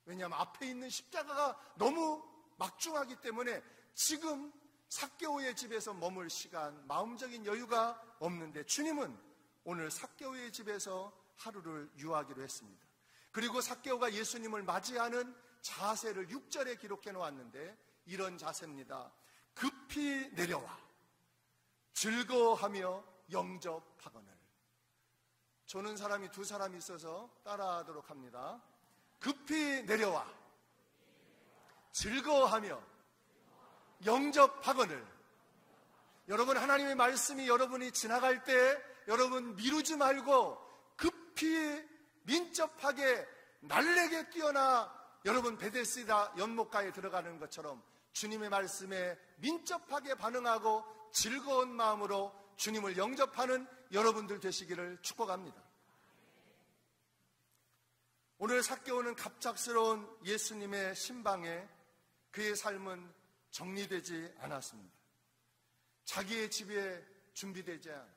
왜냐하면 앞에 있는 십자가가 너무 막중하기 때문에 지금 삭개오의 집에서 머물 시간, 마음적인 여유가 없는데 주님은 오늘 삭개오의 집에서 하루를 유하기로 했습니다. 그리고 삭개오가 예수님을 맞이하는 자세를 6절에 기록해 놓았는데 이런 자세입니다. 급히 내려와 즐거워하며 영접하거늘. 조는 사람이 두 사람이 있어서 따라하도록 합니다. 급히 내려와 즐거워하며 영접하거늘. 여러분, 하나님의 말씀이 여러분이 지나갈 때 여러분 미루지 말고 급히 민첩하게 날래게 뛰어나 여러분 베데스다 연못가에 들어가는 것처럼 주님의 말씀에 민첩하게 반응하고 즐거운 마음으로 주님을 영접하는 여러분들 되시기를 축복합니다. 오늘 삭개오는 갑작스러운 예수님의 신방에 그의 삶은 정리되지 않았습니다. 자기의 집에 준비되지 않아.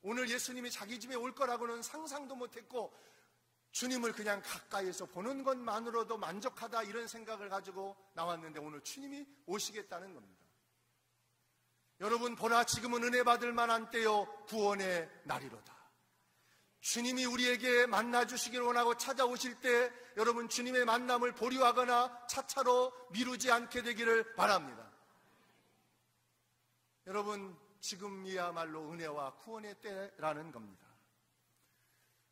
오늘 예수님이 자기 집에 올 거라고는 상상도 못했고 주님을 그냥 가까이에서 보는 것만으로도 만족하다 이런 생각을 가지고 나왔는데 오늘 주님이 오시겠다는 겁니다. 여러분, 보라, 지금은 은혜 받을 만한 때요 구원의 날이로다. 주님이 우리에게 만나주시기를 원하고 찾아오실 때 여러분 주님의 만남을 보류하거나 차차로 미루지 않게 되기를 바랍니다. 여러분, 지금이야말로 은혜와 구원의 때라는 겁니다.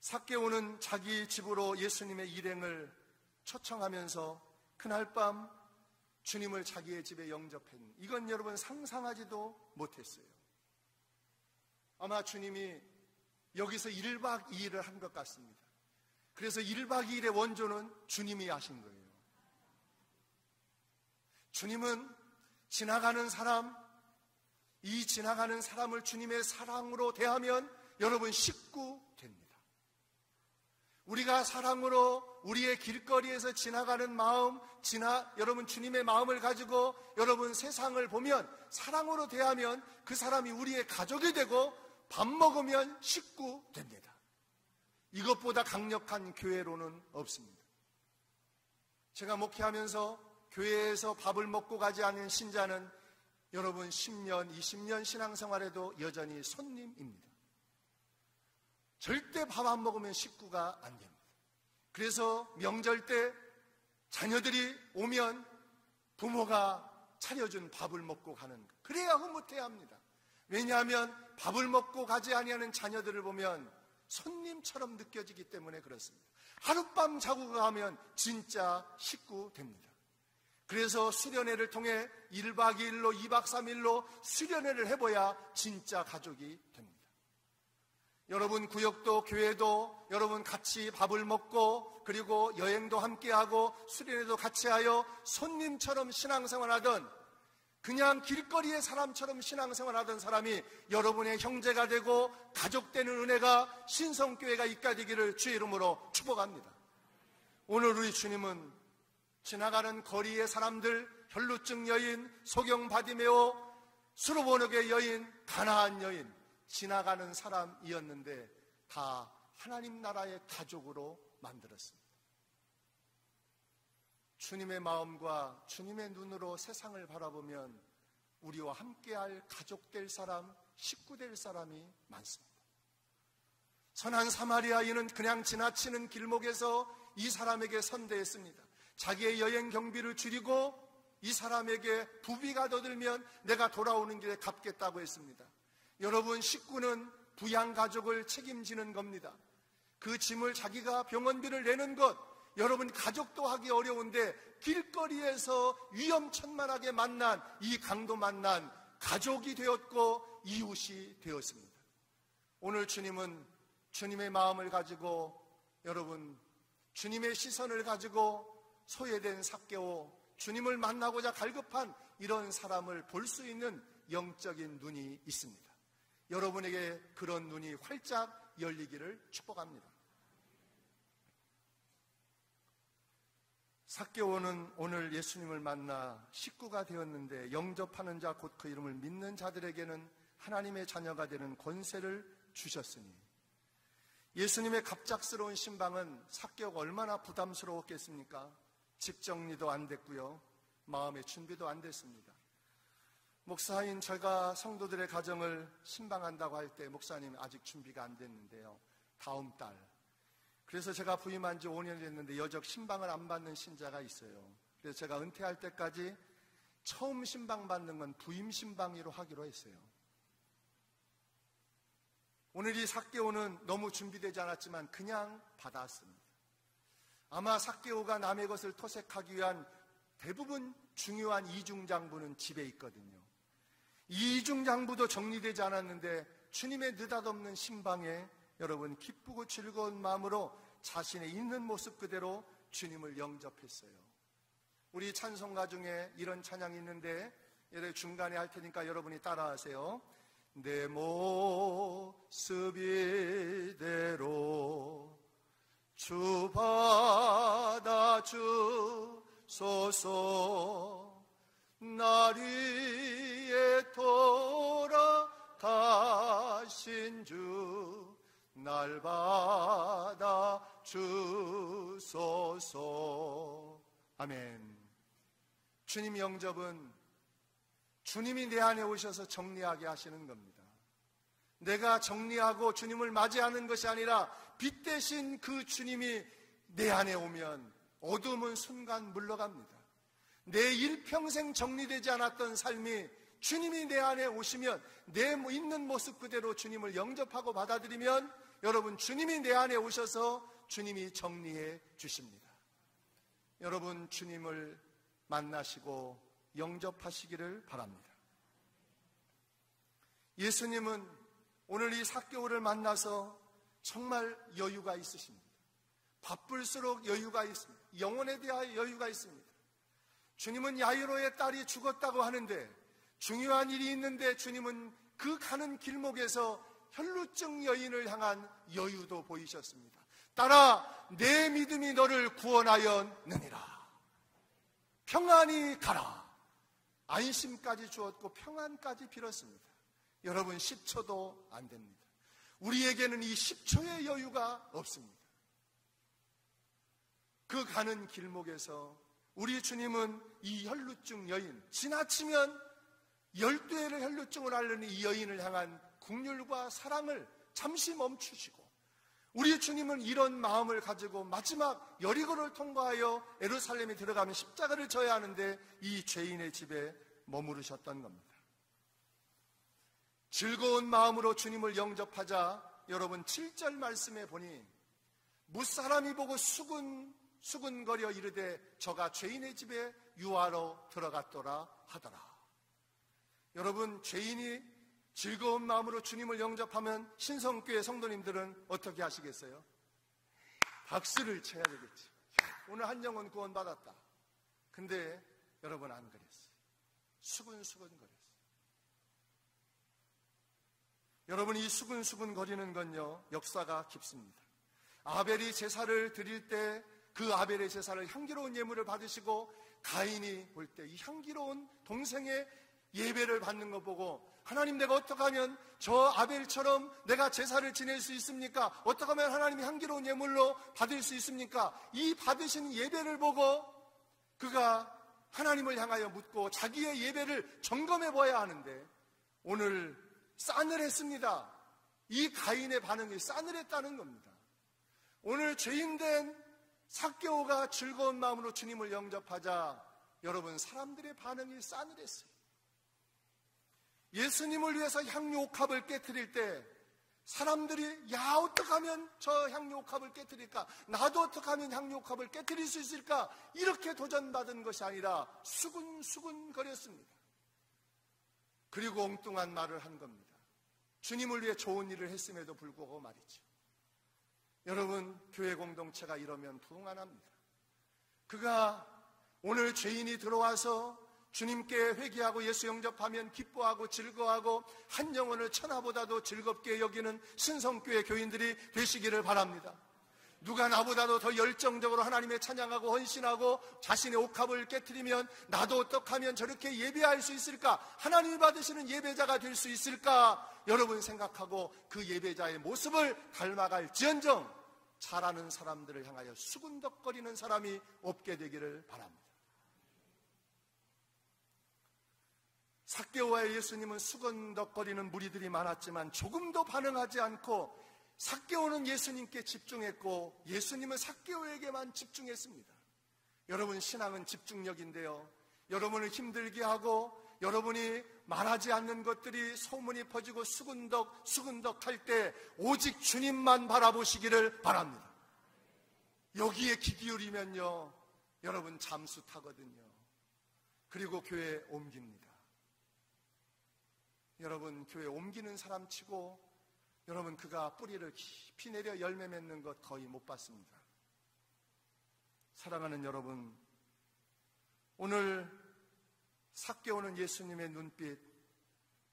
삭개오는 자기 집으로 예수님의 일행을 초청하면서 그날 밤 주님을 자기의 집에 영접했는, 이건 여러분 상상하지도 못했어요. 아마 주님이 여기서 1박 2일을 한 것 같습니다. 그래서 1박 2일의 원조는 주님이 하신 거예요. 주님은 지나가는 사람, 이 지나가는 사람을 주님의 사랑으로 대하면 여러분 식구 됩니다. 우리가 사랑으로 우리의 길거리에서 지나가는 마음, 여러분 주님의 마음을 가지고 여러분 세상을 보면 사랑으로 대하면 그 사람이 우리의 가족이 되고 밥 먹으면 식구 됩니다. 이것보다 강력한 교회로는 없습니다. 제가 목회하면서 교회에서 밥을 먹고 가지 않은 신자는 여러분 10년, 20년 신앙생활에도 여전히 손님입니다. 절대 밥 안 먹으면 식구가 안 됩니다. 그래서 명절 때 자녀들이 오면 부모가 차려준 밥을 먹고 가는 것, 그래야 흐뭇해야 합니다. 왜냐하면 밥을 먹고 가지 아니하는 자녀들을 보면 손님처럼 느껴지기 때문에 그렇습니다. 하룻밤 자고 가면 진짜 식구 됩니다. 그래서 수련회를 통해 1박 2일로 2박 3일로 수련회를 해봐야 진짜 가족이 됩니다. 여러분 구역도 교회도 여러분 같이 밥을 먹고 그리고 여행도 함께하고 수련회도 같이 하여 손님처럼 신앙생활하던, 그냥 길거리의 사람처럼 신앙생활하던 사람이 여러분의 형제가 되고 가족 되는 은혜가 신성교회가 있게 되기를 주의 이름으로 축복합니다. 오늘 우리 주님은 지나가는 거리의 사람들, 혈루증 여인, 소경 바디메오, 수르보너게 여인, 가나안 여인, 지나가는 사람이었는데 다 하나님 나라의 가족으로 만들었습니다. 주님의 마음과 주님의 눈으로 세상을 바라보면 우리와 함께할 가족 될 사람, 식구 될 사람이 많습니다. 선한 사마리아인은 그냥 지나치는 길목에서 이 사람에게 선대했습니다. 자기의 여행 경비를 줄이고 이 사람에게 부비가 더 들면 내가 돌아오는 길에 갚겠다고 했습니다. 여러분, 식구는 부양가족을 책임지는 겁니다. 그 짐을 자기가 병원비를 내는 것, 여러분 가족도 하기 어려운데 길거리에서 위험천만하게 만난 이 강도 만난 가족이 되었고 이웃이 되었습니다. 오늘 주님은 주님의 마음을 가지고 여러분 주님의 시선을 가지고 소외된 삭개오, 주님을 만나고자 갈급한 이런 사람을 볼 수 있는 영적인 눈이 있습니다. 여러분에게 그런 눈이 활짝 열리기를 축복합니다. 삭개오는 오늘 예수님을 만나 식구가 되었는데 영접하는 자 곧 그 이름을 믿는 자들에게는 하나님의 자녀가 되는 권세를 주셨으니, 예수님의 갑작스러운 신방은 삭개오가 얼마나 부담스러웠겠습니까? 집 정리도 안 됐고요, 마음의 준비도 안 됐습니다. 목사인 제가 성도들의 가정을 신방한다고 할 때 목사님 아직 준비가 안 됐는데요, 다음 달. 그래서 제가 부임한 지 5년이 됐는데 여적 신방을 안 받는 신자가 있어요. 그래서 제가 은퇴할 때까지 처음 신방 받는 건 부임 신방으로 하기로 했어요. 오늘 이 삭개오는 너무 준비되지 않았지만 그냥 받았습니다. 아마 삭개오가 남의 것을 토색하기 위한 대부분 중요한 이중장부는 집에 있거든요. 이 이중장부도 정리되지 않았는데 주님의 느닷없는 신방에 여러분 기쁘고 즐거운 마음으로 자신의 있는 모습 그대로 주님을 영접했어요. 우리 찬송가 중에 이런 찬양이 있는데 중간에 할 테니까 여러분이 따라하세요. 내 모습 이대로 주 받아주소서. 날 위해 돌아가신 주 날 받아주소서. 아멘. 주님 영접은 주님이 내 안에 오셔서 정리하게 하시는 겁니다. 내가 정리하고 주님을 맞이하는 것이 아니라 빛 대신 그 주님이 내 안에 오면 어둠은 순간 물러갑니다. 내 일평생 정리되지 않았던 삶이 주님이 내 안에 오시면 내 있는 모습 그대로 주님을 영접하고 받아들이면 여러분 주님이 내 안에 오셔서 주님이 정리해 주십니다. 여러분 주님을 만나시고 영접하시기를 바랍니다. 예수님은 오늘 이 삭개오를 만나서 정말 여유가 있으십니다. 바쁠수록 여유가 있습니다. 영혼에 대하여 여유가 있습니다. 주님은 야이로의 딸이 죽었다고 하는데 중요한 일이 있는데 주님은 그 가는 길목에서 혈루증 여인을 향한 여유도 보이셨습니다. 딸아, 내 믿음이 너를 구원하였느니라. 평안히 가라. 안심까지 주었고 평안까지 빌었습니다. 여러분 10초도 안 됩니다. 우리에게는 이 10초의 여유가 없습니다. 그 가는 길목에서 우리 주님은 이 혈루증 여인, 지나치면 12회를 혈루증을 앓는 이 여인을 향한 긍휼과 사랑을 잠시 멈추시고, 우리 주님은 이런 마음을 가지고 마지막 여리고를 통과하여 예루살렘에 들어가면 십자가를 져야 하는데 이 죄인의 집에 머무르셨던 겁니다. 즐거운 마음으로 주님을 영접하자 여러분 7절 말씀에 보니 무사람이 보고 수근거려 이르되 저가 죄인의 집에 유하러 들어갔더라 하더라. 여러분 죄인이 즐거운 마음으로 주님을 영접하면 신성교회 성도님들은 어떻게 하시겠어요? 박수를 쳐야 되겠지. 오늘 한 영혼 구원받았다. 근데 여러분 안 그랬어요. 수근수근 거렸어요. 여러분 이 수근수근 거리는 건요 역사가 깊습니다. 아벨이 제사를 드릴 때 그 아벨의 제사를 향기로운 예물을 받으시고 가인이 볼 때 이 향기로운 동생의 예배를 받는 거 보고 하나님 내가 어떻게 하면 저 아벨처럼 내가 제사를 지낼 수 있습니까? 어떻게 하면 하나님이 향기로운 예물로 받을 수 있습니까? 이 받으신 예배를 보고 그가 하나님을 향하여 묻고 자기의 예배를 점검해 봐야 하는데 오늘 싸늘했습니다. 이 가인의 반응이 싸늘했다는 겁니다. 오늘 죄인된 삭개오가 즐거운 마음으로 주님을 영접하자 여러분 사람들의 반응이 싸늘했어요. 예수님을 위해서 향유 옥합을 깨트릴 때 사람들이 야 어떻게 하면 저 향유 옥합을 깨트릴까? 나도 어떻게 하면 향유 옥합을 깨트릴 수 있을까? 이렇게 도전받은 것이 아니라 수근수근 거렸습니다. 그리고 엉뚱한 말을 한 겁니다. 주님을 위해 좋은 일을 했음에도 불구하고 말이죠. 여러분 교회 공동체가 이러면 부흥 안 합니다. 그가 오늘 죄인이 들어와서 주님께 회개하고 예수 영접하면 기뻐하고 즐거워하고 한 영혼을 천하보다도 즐겁게 여기는 신성교회 교인들이 되시기를 바랍니다. 누가 나보다도 더 열정적으로 하나님의 찬양하고 헌신하고 자신의 옥합을 깨트리면 나도 어떻게 하면 저렇게 예배할 수 있을까? 하나님이 받으시는 예배자가 될 수 있을까? 여러분 생각하고 그 예배자의 모습을 닮아갈지언정 잘하는 사람들을 향하여 수군덕거리는 사람이 없게 되기를 바랍니다. 삭개오와 예수님은 수군덕거리는 무리들이 많았지만 조금도 반응하지 않고 삭개오는 예수님께 집중했고 예수님은 삭개오에게만 집중했습니다. 여러분, 신앙은 집중력인데요, 여러분을 힘들게 하고 여러분이 말하지 않는 것들이 소문이 퍼지고 수군덕 할 때 오직 주님만 바라보시기를 바랍니다. 여기에 귀 기울이면요, 여러분 잠수 타거든요. 그리고 교회에 옮깁니다. 여러분, 교회 옮기는 사람 치고 여러분 그가 뿌리를 깊이 내려 열매 맺는 것 거의 못 봤습니다. 사랑하는 여러분, 오늘 삭개오는 예수님의 눈빛,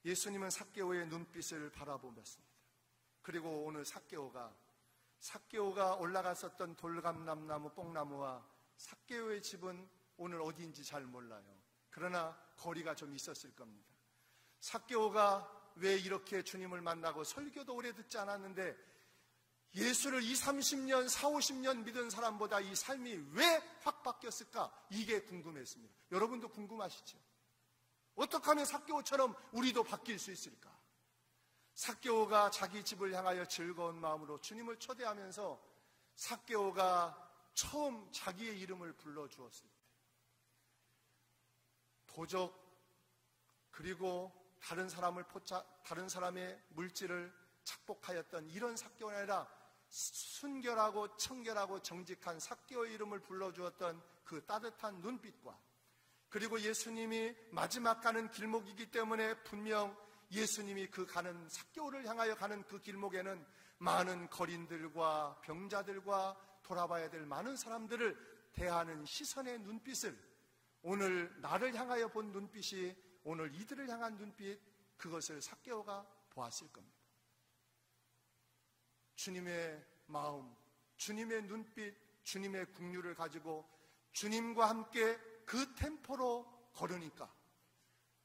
예수님은 삭개오의 눈빛을 바라보았습니다. 그리고 오늘 삭개오가 올라갔었던 돌감람나무 뽕나무와 삭개오의 집은 오늘 어디인지 잘 몰라요. 그러나 거리가 좀 있었을 겁니다. 삭개오가 왜 이렇게 주님을 만나고 설교도 오래 듣지 않았는데 예수를 30년, 50년 믿은 사람보다 이 삶이 왜 확 바뀌었을까? 이게 궁금했습니다. 여러분도 궁금하시죠? 어떻게 하면 삭개오처럼 우리도 바뀔 수 있을까? 삭개오가 자기 집을 향하여 즐거운 마음으로 주님을 초대하면서 삭개오가 처음 자기의 이름을 불러주었을 때 도적 그리고 다른 사람의 물질을 착복하였던 이런 삭개오가 아니라 순결하고 청결하고 정직한 삭개오의 이름을 불러주었던 그 따뜻한 눈빛과 그리고 예수님이 마지막 가는 길목이기 때문에 분명 예수님이 그 가는 삭개오를 향하여 가는 그 길목에는 많은 거린들과 병자들과 돌아봐야 될 많은 사람들을 대하는 시선의 눈빛을, 오늘 나를 향하여 본 눈빛이 오늘 이들을 향한 눈빛, 그것을 삭개오가 보았을 겁니다. 주님의 마음, 주님의 눈빛, 주님의 긍휼을 가지고 주님과 함께 그 템포로 걸으니까,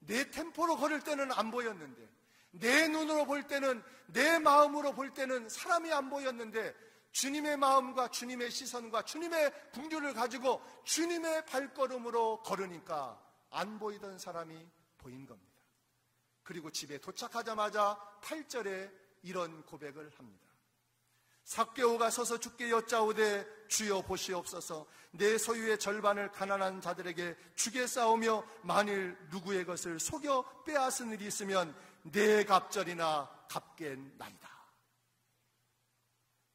내 템포로 걸을 때는 안 보였는데, 내 눈으로 볼 때는, 내 마음으로 볼 때는 사람이 안 보였는데, 주님의 마음과 주님의 시선과 주님의 긍휼을 가지고 주님의 발걸음으로 걸으니까 안 보이던 사람이 보인 겁니다. 그리고 집에 도착하자마자 8절에 이런 고백을 합니다. 삭개오가 서서 주께 여짜오되 주여 보시옵소서, 내 소유의 절반을 가난한 자들에게 주겠사오며 만일 누구의 것을 속여 빼앗은 일이 있으면 내 갑절이나 갚겠나이다.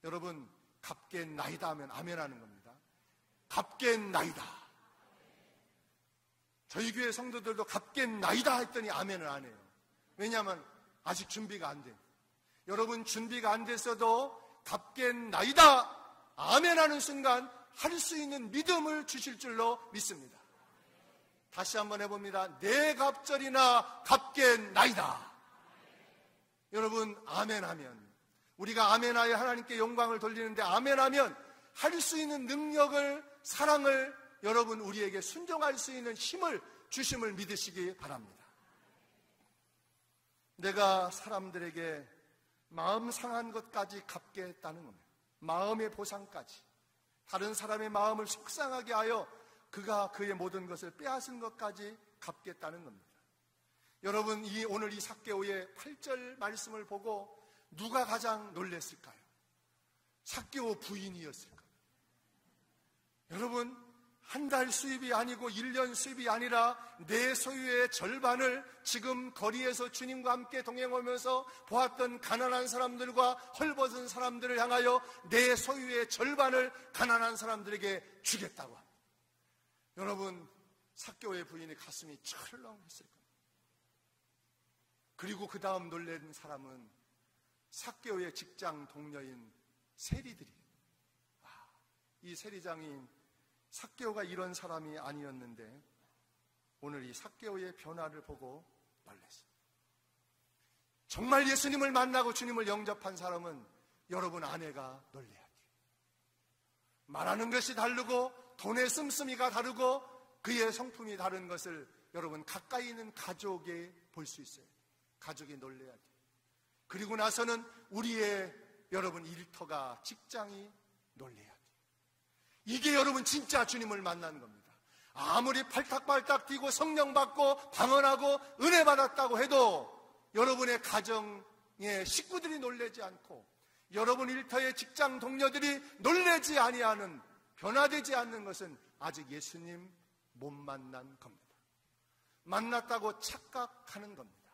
여러분, 갚겠나이다 하면 아멘하는 겁니다. 갚겠나이다. 저희 교회 성도들도 갚겠나이다 했더니 아멘을 안 해요. 왜냐하면 아직 준비가 안 돼요. 여러분, 준비가 안 됐어도 갚겠나이다 아멘하는 순간 할 수 있는 믿음을 주실 줄로 믿습니다. 다시 한번 해봅니다. 내 갑절이나 갚겠나이다. 여러분, 아멘하면, 우리가 아멘하여 하나님께 영광을 돌리는데 아멘하면 할 수 있는 능력을, 사랑을 여러분 우리에게 순종할 수 있는 힘을 주심을 믿으시기 바랍니다. 내가 사람들에게 마음 상한 것까지 갚겠다는 겁니다. 마음의 보상까지, 다른 사람의 마음을 속상하게 하여 그가 그의 모든 것을 빼앗은 것까지 갚겠다는 겁니다. 여러분, 오늘 이 삭개오의 8절 말씀을 보고 누가 가장 놀랐을까요? 삭개오 부인이었을까요? 여러분, 한 달 수입이 아니고 1년 수입이 아니라 내 소유의 절반을 지금 거리에서 주님과 함께 동행하면서 보았던 가난한 사람들과 헐벗은 사람들을 향하여 내 소유의 절반을 가난한 사람들에게 주겠다고 합니다. 여러분, 삭개오의 부인의 가슴이 철렁했을 겁니다. 그리고 그 다음 놀란 사람은 삭개오의 직장 동료인 세리들이에요. 이 세리장인 삭개오가 이런 사람이 아니었는데 오늘 이 삭개오의 변화를 보고 놀랐어요. 정말 예수님을 만나고 주님을 영접한 사람은 여러분 아내가 놀래야 돼요. 말하는 것이 다르고 돈의 씀씀이가 다르고 그의 성품이 다른 것을 여러분 가까이 있는 가족에 볼 수 있어요. 가족이 놀래야 돼요. 그리고 나서는 우리의 여러분 일터가, 직장이 놀래야 돼요. 이게 여러분 진짜 주님을 만나는 겁니다. 아무리 팔딱팔딱 뛰고 성령 받고 방언하고 은혜 받았다고 해도 여러분의 가정의 식구들이 놀라지 않고 여러분 일터의 직장 동료들이 놀라지 아니하는, 변화되지 않는 것은 아직 예수님 못 만난 겁니다. 만났다고 착각하는 겁니다.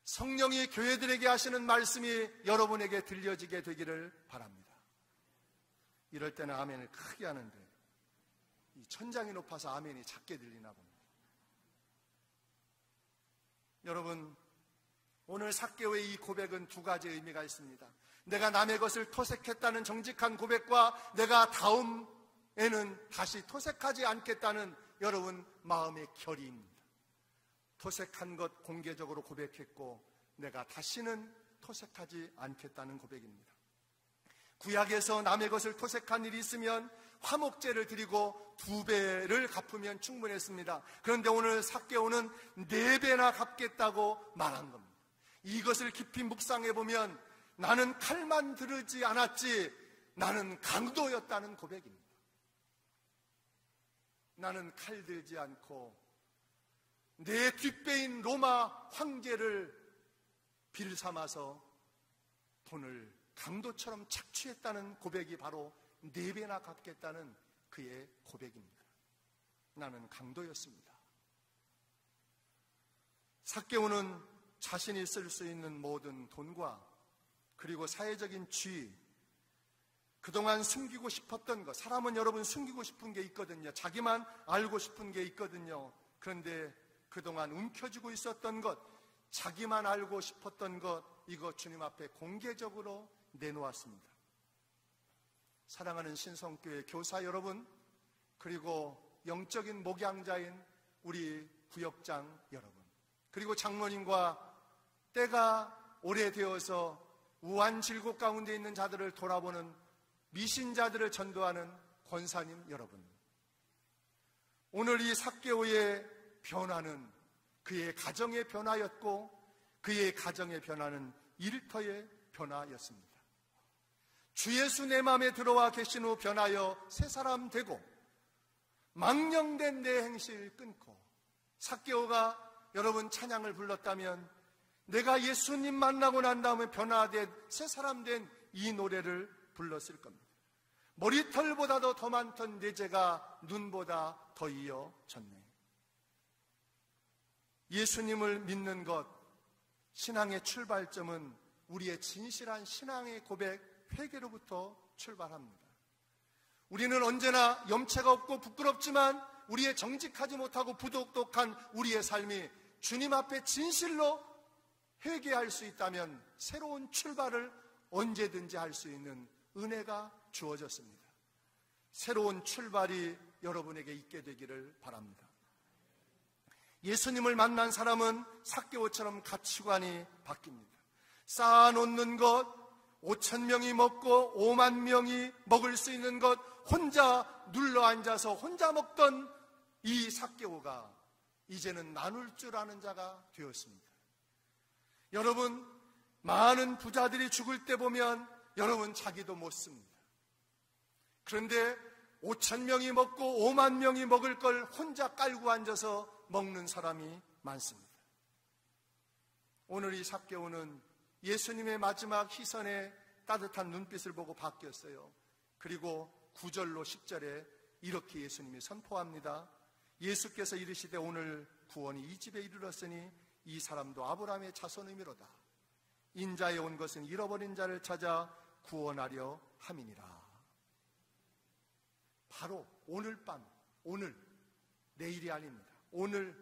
성령이 교회들에게 하시는 말씀이 여러분에게 들려지게 되기를 바랍니다. 이럴 때는 아멘을 크게 하는데 이 천장이 높아서 아멘이 작게 들리나 봅니다. 여러분, 오늘 삭개오의 이 고백은 두 가지 의미가 있습니다. 내가 남의 것을 토색했다는 정직한 고백과 내가 다음에는 다시 토색하지 않겠다는 여러분 마음의 결의입니다. 토색한 것 공개적으로 고백했고 내가 다시는 토색하지 않겠다는 고백입니다. 구약에서 남의 것을 토색한 일이 있으면 화목제를 드리고 2배를 갚으면 충분했습니다. 그런데 오늘 삭개오는 4배나 갚겠다고 말한 겁니다. 이것을 깊이 묵상해 보면 나는 칼만 들지 않았지 나는 강도였다는 고백입니다. 나는 칼 들지 않고 내 뒷배인 로마 황제를 빌 삼아서 돈을 강도처럼 착취했다는 고백이 바로 4배나 갚겠다는 그의 고백입니다. 나는 강도였습니다. 삭개오는 자신이 쓸 수 있는 모든 돈과 그리고 사회적인 지위, 그동안 숨기고 싶었던 것, 사람은 여러분 숨기고 싶은 게 있거든요. 자기만 알고 싶은 게 있거든요. 그런데 그동안 움켜쥐고 있었던 것, 자기만 알고 싶었던 것, 이거 주님 앞에 공개적으로 내놓았습니다. 사랑하는 신성교회 교사 여러분, 그리고 영적인 목양자인 우리 구역장 여러분, 그리고 장로님과 때가 오래되어서 우한 질곡 가운데 있는 자들을 돌아보는 미신자들을 전도하는 권사님 여러분, 오늘 이 삭개오의 변화는 그의 가정의 변화였고 그의 가정의 변화는 일터의 변화였습니다. 주 예수 내 마음에 들어와 계신 후 변하여 새 사람 되고 망령된 내 행실 끊고, 삭개오가 여러분 찬양을 불렀다면 내가 예수님 만나고 난 다음에 변화된 새 사람 된 이 노래를 불렀을 겁니다. 머리털보다도 더 많던 내 죄가 눈보다 더 이어졌네. 예수님을 믿는 것, 신앙의 출발점은 우리의 진실한 신앙의 고백, 회개로부터 출발합니다. 우리는 언제나 염치가 없고 부끄럽지만 우리의 정직하지 못하고 부도덕한 우리의 삶이 주님 앞에 진실로 회개할 수 있다면 새로운 출발을 언제든지 할 수 있는 은혜가 주어졌습니다. 새로운 출발이 여러분에게 있게 되기를 바랍니다. 예수님을 만난 사람은 삭개오처럼 가치관이 바뀝니다. 쌓아놓는 것, 5,000명이 먹고 5만 명이 먹을 수 있는 것 혼자 눌러앉아서 혼자 먹던 이 삭개오가 이제는 나눌 줄 아는 자가 되었습니다. 여러분, 많은 부자들이 죽을 때 보면 여러분 자기도 못 씁니다. 그런데 5,000명이 먹고 5만 명이 먹을 걸 혼자 깔고 앉아서 먹는 사람이 많습니다. 오늘 이 삭개오는 예수님의 마지막 희선의 따뜻한 눈빛을 보고 바뀌었어요. 그리고 9절로 10절에 이렇게 예수님이 선포합니다. 예수께서 이르시되 오늘 구원이 이 집에 이르렀으니 이 사람도 아브라함의 자손이미로다. 인자에 온 것은 잃어버린 자를 찾아 구원하려 함이니라. 바로 오늘 밤, 오늘, 내일이 아닙니다. 오늘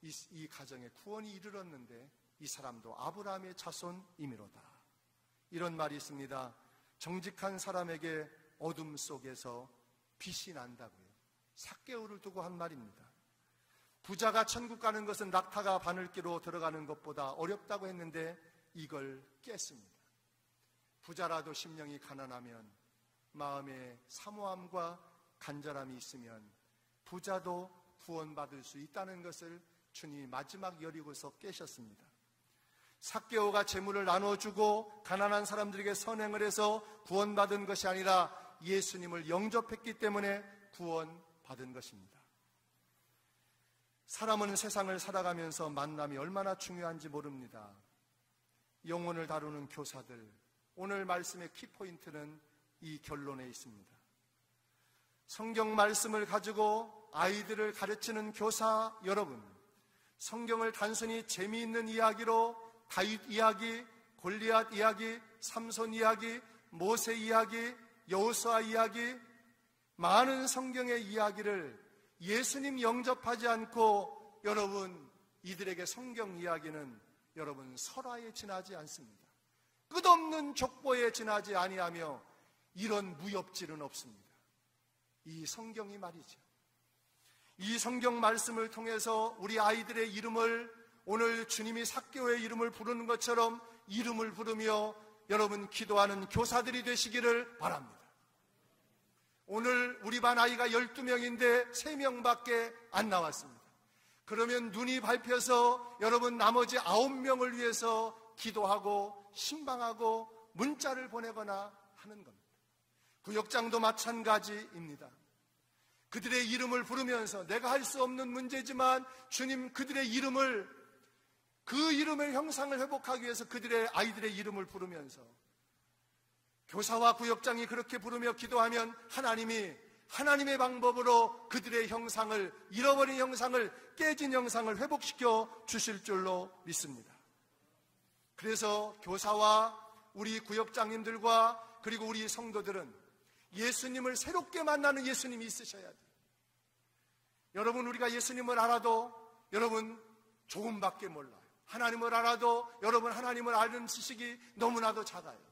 이 가정에 구원이 이르렀는데 이 사람도 아브라함의 자손이미로다. 이런 말이 있습니다. 정직한 사람에게 어둠 속에서 빛이 난다고요. 삭개오를 두고 한 말입니다. 부자가 천국 가는 것은 낙타가 바늘기로 들어가는 것보다 어렵다고 했는데 이걸 깼습니다. 부자라도 심령이 가난하면, 마음에 사모함과 간절함이 있으면 부자도 구원받을 수 있다는 것을 주님이 마지막 여리고서 깨셨습니다. 삭개오가 재물을 나눠주고 가난한 사람들에게 선행을 해서 구원받은 것이 아니라 예수님을 영접했기 때문에 구원받은 것입니다. 사람은 세상을 살아가면서 만남이 얼마나 중요한지 모릅니다. 영혼을 다루는 교사들, 오늘 말씀의 키포인트는 이 결론에 있습니다. 성경 말씀을 가지고 아이들을 가르치는 교사 여러분, 성경을 단순히 재미있는 이야기로 다윗 이야기, 골리앗 이야기, 삼손 이야기, 모세 이야기, 여호수아 이야기, 많은 성경의 이야기를 예수님 영접하지 않고 여러분 이들에게 성경 이야기는 여러분 설화에 지나지 않습니다. 끝없는 족보에 지나지 아니하며 이런 무협지는 없습니다. 이 성경이 말이죠. 이 성경 말씀을 통해서 우리 아이들의 이름을 오늘 주님이 삭개오의 이름을 부르는 것처럼 이름을 부르며 여러분 기도하는 교사들이 되시기를 바랍니다. 오늘 우리 반 아이가 12명인데 3명밖에 안 나왔습니다. 그러면 눈이 밟혀서 여러분 나머지 9명을 위해서 기도하고 신방하고 문자를 보내거나 하는 겁니다. 구역장도 마찬가지입니다. 그들의 이름을 부르면서 내가 할 수 없는 문제지만 주님 그들의 이름을, 그 이름의 형상을 회복하기 위해서 그들의 아이들의 이름을 부르면서 교사와 구역장이 그렇게 부르며 기도하면 하나님이 하나님의 방법으로 그들의 형상을, 잃어버린 형상을, 깨진 형상을 회복시켜 주실 줄로 믿습니다. 그래서 교사와 우리 구역장님들과 그리고 우리 성도들은 예수님을 새롭게 만나는 예수님이 있으셔야 돼요. 여러분 우리가 예수님을 알아도 여러분 조금밖에 몰라요. 하나님을 알아도 여러분 하나님을 아는 지식이 너무나도 작아요.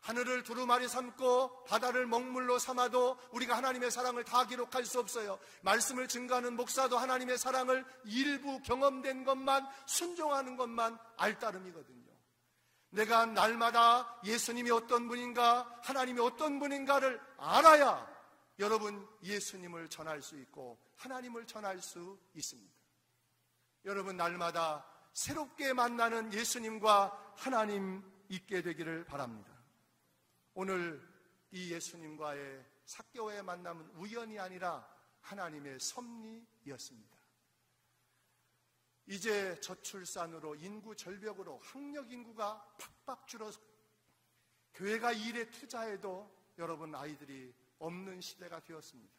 하늘을 두루마리 삼고 바다를 먹물로 삼아도 우리가 하나님의 사랑을 다 기록할 수 없어요. 말씀을 증거하는 목사도 하나님의 사랑을 일부 경험된 것만, 순종하는 것만 알 따름이거든요. 내가 날마다 예수님이 어떤 분인가, 하나님이 어떤 분인가를 알아야 여러분 예수님을 전할 수 있고 하나님을 전할 수 있습니다. 여러분 날마다 새롭게 만나는 예수님과 하나님 있게 되기를 바랍니다. 오늘 이 예수님과의 삭개오의 만남은 우연이 아니라 하나님의 섭리였습니다. 이제 저출산으로 인구 절벽으로 학력 인구가 팍팍 줄어서 교회가 일에 투자해도 여러분 아이들이 없는 시대가 되었습니다.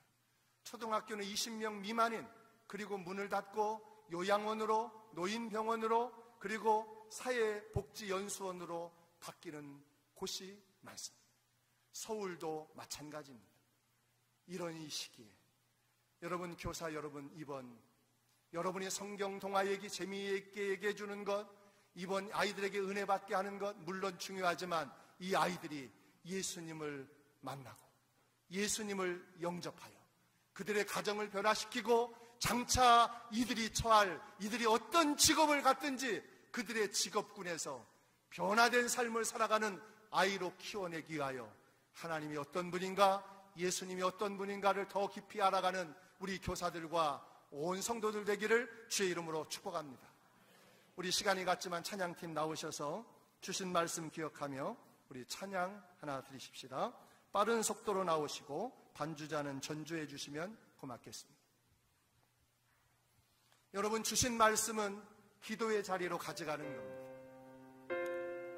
초등학교는 20명 미만인, 그리고 문을 닫고 요양원으로, 노인병원으로, 그리고 사회복지연수원으로 바뀌는 곳이 많습니다. 서울도 마찬가지입니다. 이런 이 시기에 여러분 교사 여러분, 이번 여러분의 성경 동화 얘기 재미있게 얘기해 주는 것, 이번 아이들에게 은혜 받게 하는 것 물론 중요하지만 이 아이들이 예수님을 만나고 예수님을 영접하여 그들의 가정을 변화시키고 장차 이들이 처할, 이들이 어떤 직업을 갖든지 그들의 직업군에서 변화된 삶을 살아가는 아이로 키워내기 위하여 하나님이 어떤 분인가, 예수님이 어떤 분인가를 더 깊이 알아가는 우리 교사들과 온 성도들 되기를 주의 이름으로 축복합니다. 우리 시간이 갔지만 찬양팀 나오셔서 주신 말씀 기억하며 우리 찬양 하나 드리십시다. 빠른 속도로 나오시고 반주자는 전주해 주시면 고맙겠습니다. 여러분 주신 말씀은 기도의 자리로 가져가는 겁니다.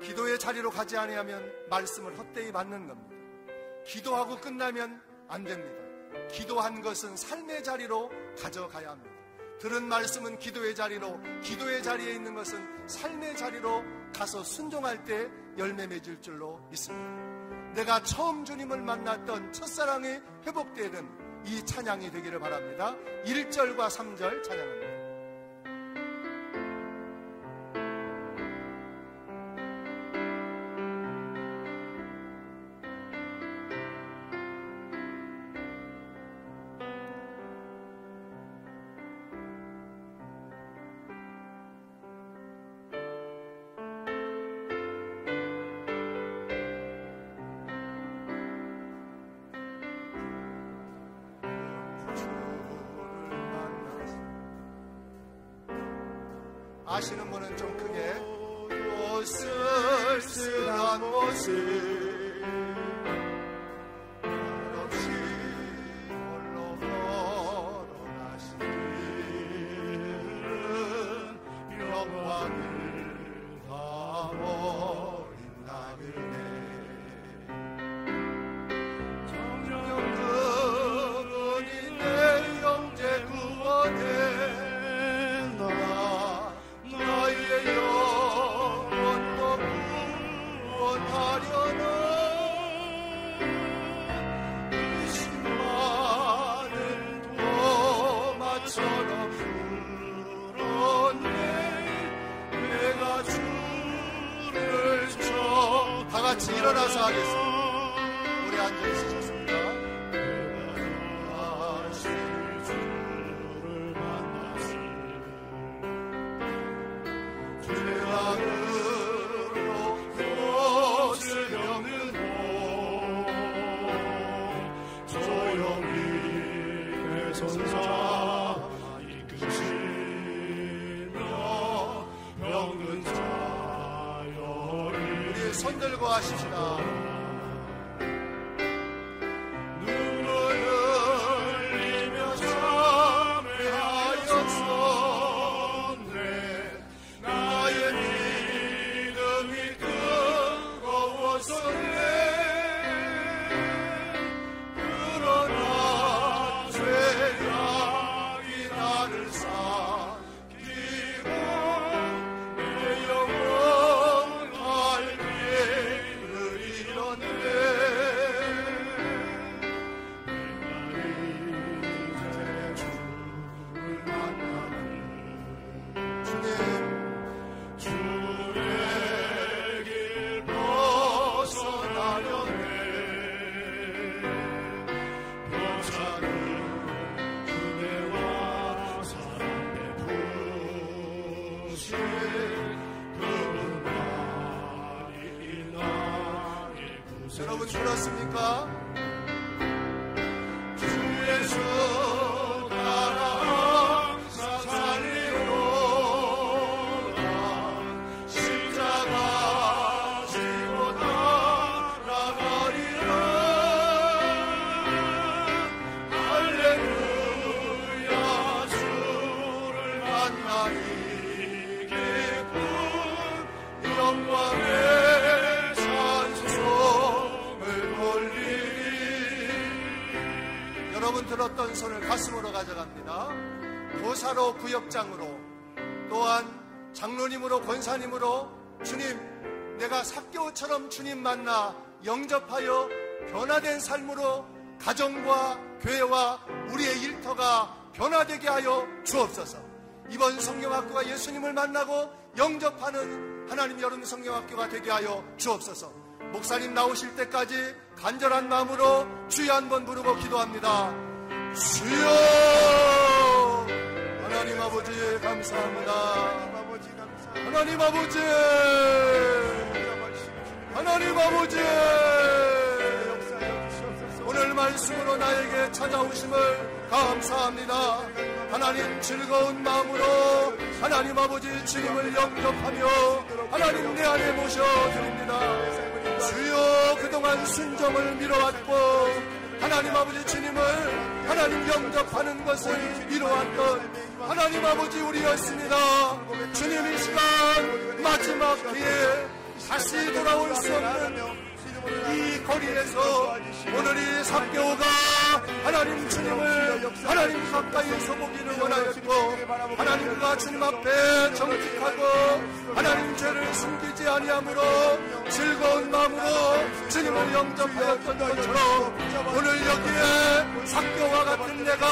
기도의 자리로 가지 아니하면 말씀을 헛되이 받는 겁니다. 기도하고 끝나면 안 됩니다. 기도한 것은 삶의 자리로 가져가야 합니다. 들은 말씀은 기도의 자리로, 기도의 자리에 있는 것은 삶의 자리로 가서 순종할 때 열매 맺을 줄로 믿습니다. 내가 처음 주님을 만났던 첫사랑이 회복되는 이 찬양이 되기를 바랍니다. 1절과 3절 찬양합니다. 아시는 분은 좀 크게. 또 쓸쓸한 모습 말없이 홀로 걸어가시는 영광을 다 버린 나그네. 정녕 그분이 내 영재 구원해 나의 영혼도 구원하려는 의심 많은 도마처럼 불었네. 내가 주를 쳐. 다 같이 일어나서 하겠습니다. 우리 앉아 있으셨습니다. 다시 주를 만났을 죄악으로 거슬려는 몸 조용히 내 손잡아 이끄시며 병든 자여 우리 손 들고 하십시다. 눈을 흘리며 참회하였었네. 나의 믿음이 뜨거웠었네. 그러나 죄악이 나를 삼키고 내 영혼 갈 길을 잃었네. 내가 이제 주를 만나는 주님 주의 길 벗어나려네. 벼차는 그네와 사랑 베푸신 그분만이 나의 구세. 여러분 들었습니까? 주 예수 따라 항상 살리오라. 십자가 지고 따라가리라. 할렐루야 주를 만나이겠군. 영광의 찬송을 돌리리. 여러분 들었던 손을 가슴으로 가져갑니다. 교사로 구역장으로 또한 장로님으로 권사님으로 주님 내가 삭개오처럼 주님 만나 영접하여 변화된 삶으로 가정과 교회와 우리의 일터가 변화되게 하여 주옵소서. 이번 성경학교가 예수님을 만나고 영접하는 하나님 여름 성경학교가 되게 하여 주옵소서. 목사님 나오실 때까지 간절한 마음으로 주여 한번 부르고 기도합니다. 주여! 하나님 아버지 감사합니다. 하나님 아버지, 하나님 아버지, 오늘 말씀으로 나에게 찾아오심을 감사합니다. 하나님 즐거운 마음으로 하나님 아버지 주님을 영접하며 하나님 내 안에 모셔드립니다. 주여 그동안 순종을 미뤄왔고 하나님 아버지 주님을 하나님 영접하는 것을 미뤄왔던 하나님 아버지 우리였습니다. 주님 이 시간 마지막 기회에 다시 돌아올 수 없는 이 거리에서 오늘 이 삭개오가 하나님 주님을 하나님 가까이에서 보기를 원하였고 하나님 그가 주님 앞에 정직하고 하나님 죄를 숨기지 아니함으로 즐거운 마음으로 주님을 영접하였던 것처럼 오늘 여기에 삭개오와 같은 내가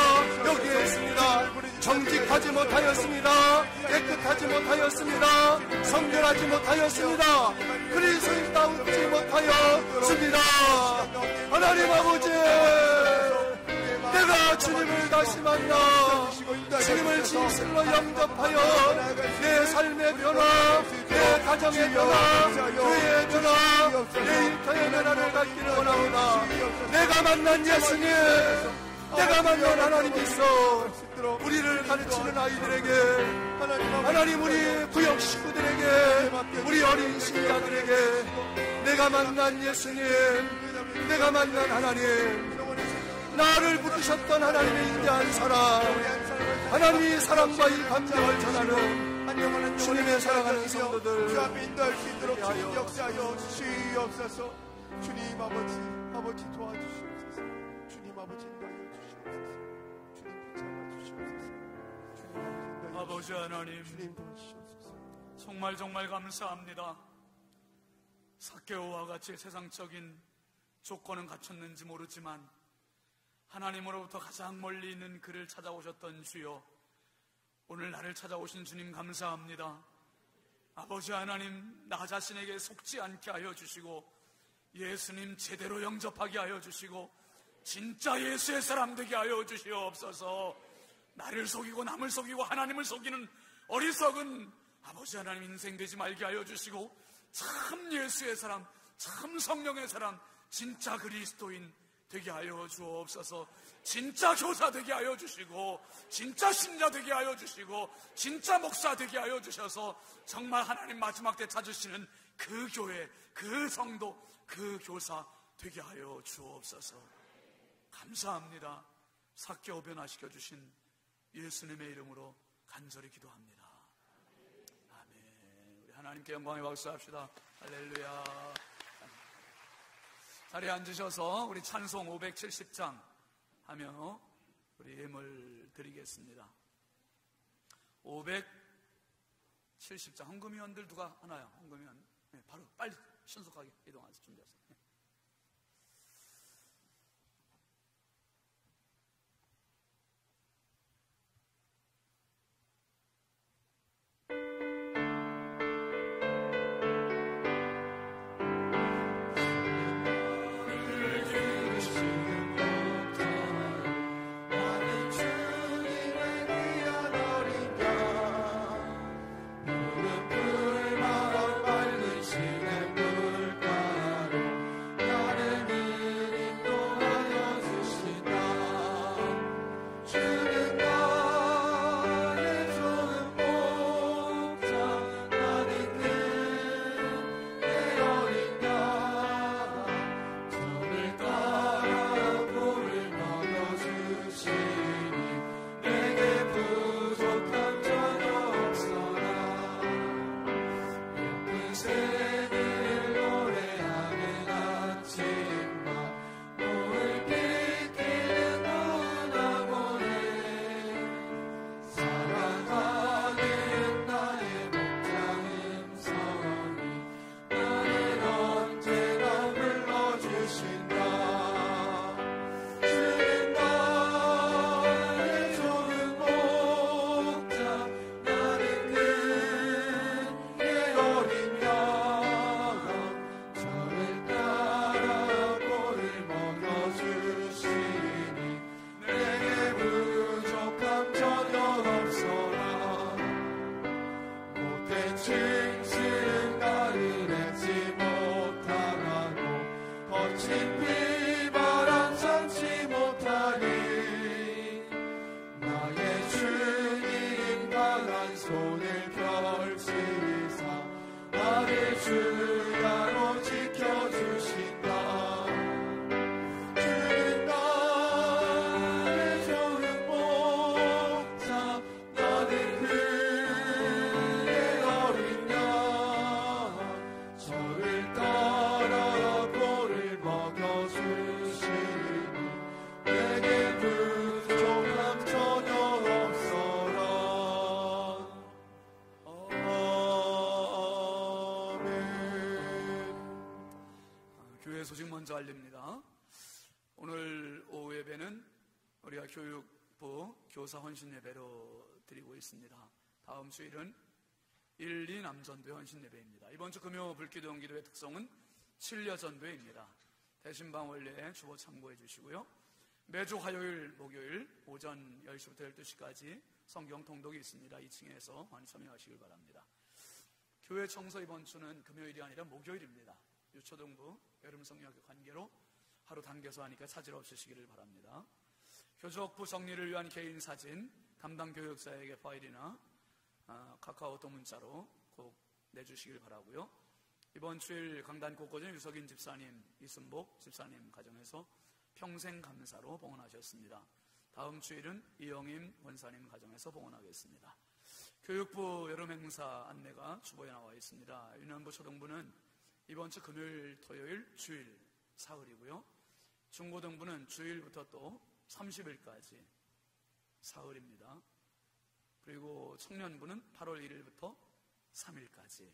여기에 있습니다. 정직하지 못하였습니다. 깨끗하지 못하였습니다. 성결하지 못하였습니다. 그리스도인다우지 못하였습니다. 하나님 아버지, 내가 주님을 다시 만나 주님을 진실로 영접하여 내 삶의 변화, 내 가정의 변화, 교회의 변화, 내 일터의 변화를 갖기를 원하오나 내가 만난 예수님 내가 만난 하나님이 있어. 우리를 가르치는 아이들에게, 하나님 우리 구역 식구들에게, 우리 어린 신자들에게 내가 만난 예수님, 내가 만난 하나님, 나를 부르셨던 하나님의 인자한 사랑, 하나님이 사랑과 이 감정을 전하는 주님의 사랑하는 성도들 주 앞에 인도할 수 있도록 주님 역사하여 주시옵소서. 주님 아버지 도와주시옵소서. 주님 아버지 인도하여 주시옵소서. 주님 붙잡아 주시옵소서. 주님 아버지 아버지 하나님, 주님 도와주시옵소서. 정말 감사합니다. 삭개오와 같이 세상적인 조건은 갖췄는지 모르지만 하나님으로부터 가장 멀리 있는 그를 찾아오셨던 주여, 오늘 나를 찾아오신 주님 감사합니다. 아버지 하나님, 나 자신에게 속지 않게 하여 주시고 예수님 제대로 영접하게 하여 주시고 진짜 예수의 사람 되게 하여 주시옵소서. 나를 속이고 남을 속이고 하나님을 속이는 어리석은 아버지 하나님 인생 되지 말게 하여 주시고 참 예수의 사람, 참 성령의 사람, 진짜 그리스도인 되게 하여 주옵소서. 진짜 교사 되게 하여 주시고 진짜 신자 되게 하여 주시고 진짜 목사 되게 하여 주셔서 정말 하나님 마지막 때 찾으시는 그 교회, 그 성도, 그 교사 되게 하여 주옵소서. 감사합니다. 삭개오 변화시켜 주신 예수님의 이름으로 간절히 기도합니다. 아멘. 우리 하나님께 영광의 박수합시다. 할렐루야. 자리에 앉으셔서 우리 찬송 570장 하며 우리 예물 드리겠습니다. 570장. 헌금위원들 누가 하나요? 헌금위원. 네, 바로 빨리 신속하게 이동하세요. 준비하세요. 네. 소식 먼저 알립니다. 오늘 오후 예배는 우리가 교육부 교사 헌신 예배로 드리고 있습니다. 다음 주일은 1, 2 남전도회 헌신 예배입니다. 이번 주 금요 불기도 기도의 특성은 7여 전도회입니다. 대신방 원례에 주보 참고해 주시고요. 매주 화요일, 목요일 오전 10시부터 12시까지 성경 통독이 있습니다. 2층에서 많이 참여하시길 바랍니다. 교회 청소 이번 주는 금요일이 아니라 목요일입니다. 유초등부 여름 성경학교 관계로 하루 당겨서 하니까 차질 없으시기를 바랍니다. 교적부 정리를 위한 개인 사진 담당 교육사에게 파일이나 카카오톡 문자로 꼭 내주시길 바라고요. 이번 주일 강단 곳곳에 유석인 집사님, 이순복 집사님 가정에서 평생 감사로 봉헌하셨습니다. 다음 주일은 이영임 원사님 가정에서 봉헌하겠습니다. 교육부 여름 행사 안내가 주보에 나와 있습니다. 유년부 초등부는 이번 주 금요일, 토요일, 주일, 사흘이고요. 중고등부는 주일부터 또 30일까지 사흘입니다. 그리고 청년부는 8월 1일부터 3일까지.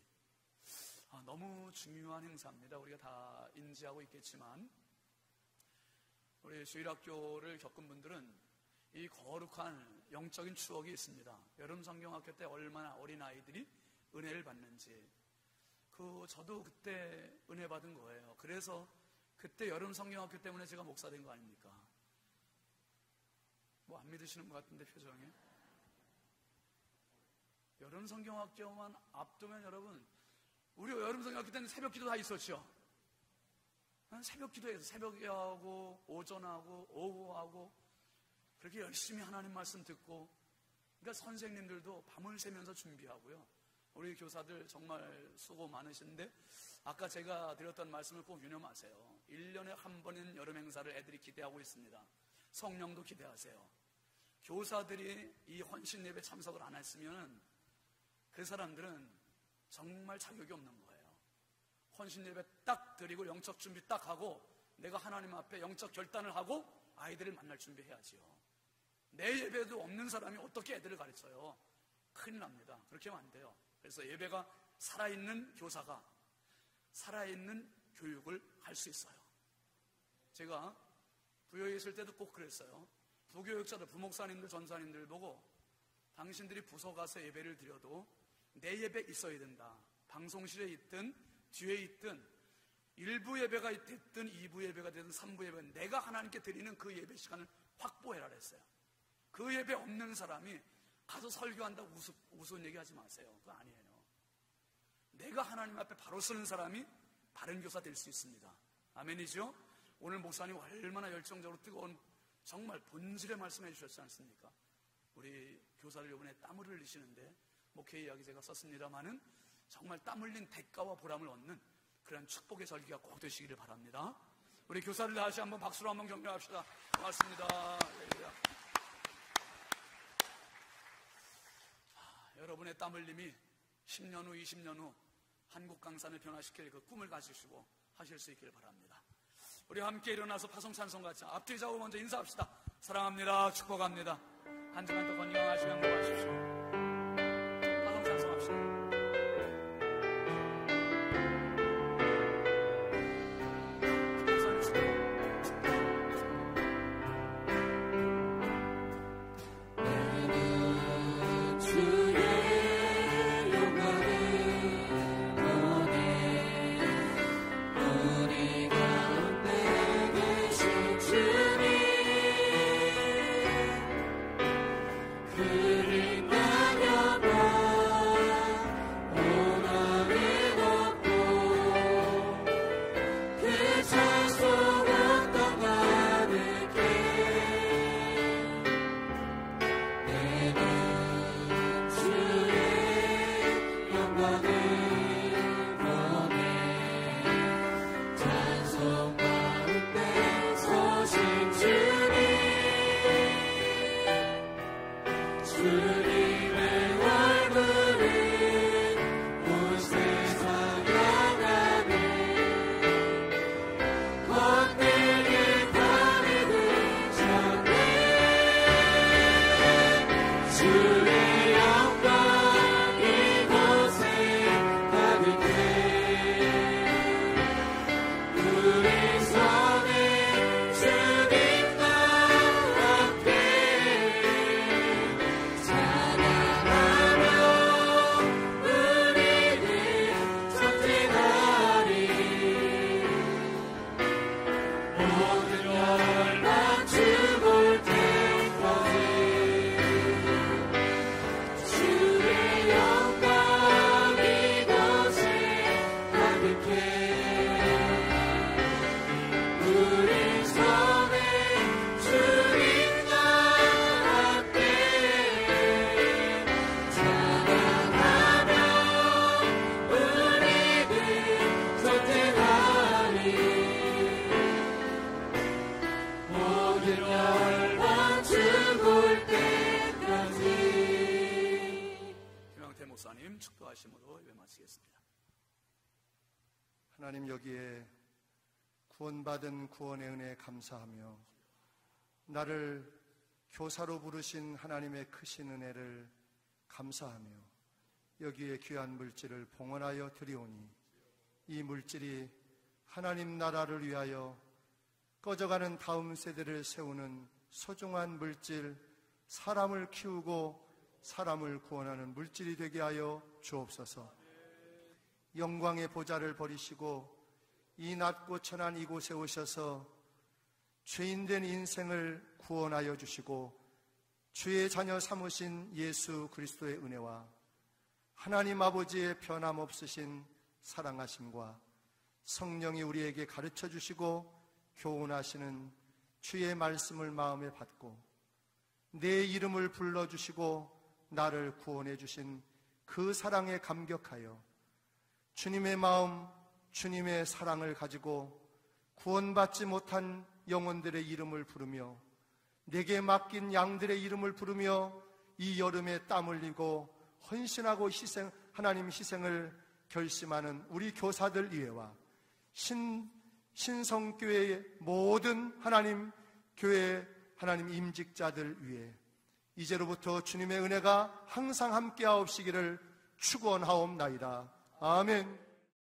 너무 중요한 행사입니다. 우리가 다 인지하고 있겠지만 우리 주일학교를 겪은 분들은 이 거룩한 영적인 추억이 있습니다. 여름 성경학교 때 얼마나 어린아이들이 은혜를 받는지 저도 그때 은혜 받은 거예요. 그래서 그때 여름 성경학교 때문에 제가 목사 된 거 아닙니까? 뭐 안 믿으시는 것 같은데 표정이. 여름 성경학교만 앞두면 여러분, 우리 여름 성경학교 때는 새벽 기도 다 있었죠. 새벽 기도에서 새벽에 하고 오전하고 오후하고 그렇게 열심히 하나님 말씀 듣고, 그러니까 선생님들도 밤을 새면서 준비하고요. 우리 교사들 정말 수고 많으신데 아까 제가 드렸던 말씀을 꼭 유념하세요. 1년에 한 번인 여름 행사를 애들이 기대하고 있습니다. 성령도 기대하세요. 교사들이 이 헌신 예배 참석을 안 했으면 그 사람들은 정말 자격이 없는 거예요. 헌신 예배 딱 드리고 영적 준비 딱 하고 내가 하나님 앞에 영적 결단을 하고 아이들을 만날 준비해야지요. 내 예배도 없는 사람이 어떻게 애들을 가르쳐요? 큰일 납니다. 그렇게 하면 안 돼요. 그래서 예배가 살아있는 교사가 살아있는 교육을 할 수 있어요. 제가 부여에 있을 때도 꼭 그랬어요. 부교육자들, 부목사님들, 전사님들 보고 당신들이 부서 가서 예배를 드려도 내 예배 있어야 된다. 방송실에 있든 뒤에 있든 1부 예배가 됐든 2부 예배가 됐든 3부 예배가 됐든 내가 하나님께 드리는 그 예배 시간을 확보해라 그랬어요. 그 예배 없는 사람이 가서 설교한다고 우스운 얘기하지 마세요. 그거 아니에요. 내가 하나님 앞에 바로 서는 사람이 바른 교사 될 수 있습니다. 아멘이죠? 오늘 목사님 얼마나 열정적으로 뜨거운 정말 본질의 말씀해 주셨지 않습니까? 우리 교사들 이번에 땀을 흘리시는데 목회 이야기 제가 썼습니다마는 정말 땀 흘린 대가와 보람을 얻는 그런 축복의 절기가 꼭 되시기를 바랍니다. 우리 교사들 다시 한번 박수로 한번 격려합시다. 고맙습니다. 여러분의 땀 흘림이 10년 후, 20년 후 한국 강산을 변화시킬 그 꿈을 가지시고 하실 수 있기를 바랍니다. 우리 함께 일어나서 파송 찬송 같이 앞뒤 좌우 먼저 인사합시다. 사랑합니다. 축복합니다. 한 주간 더 건강하시고 행복하십시오. 파송 찬송합시다. 우리 손에 주님 하나님, 여기에 구원받은 구원의 은혜에 감사하며 나를 교사로 부르신 하나님의 크신 은혜를 감사하며 여기에 귀한 물질을 봉헌하여 드리오니 이 물질이 하나님 나라를 위하여 꺼져가는 다음 세대를 세우는 소중한 물질, 사람을 키우고 사람을 구원하는 물질이 되게 하여 주옵소서. 영광의 보좌를 버리시고 이 낮고 천한 이곳에 오셔서 죄인된 인생을 구원하여 주시고 주의 자녀 삼으신 예수 그리스도의 은혜와 하나님 아버지의 변함없으신 사랑하심과 성령이 우리에게 가르쳐 주시고 교훈하시는 주의 말씀을 마음에 받고 내 이름을 불러주시고 나를 구원해 주신 그 사랑에 감격하여 주님의 마음, 주님의 사랑을 가지고 구원받지 못한 영혼들의 이름을 부르며 내게 맡긴 양들의 이름을 부르며 이 여름에 땀 흘리고 헌신하고 하나님 희생을 결심하는 우리 교사들 위에와 신성교회의 모든 하나님 교회 하나님 임직자들 위에 이제로부터 주님의 은혜가 항상 함께하옵시기를 축원하옵나이다. 아멘.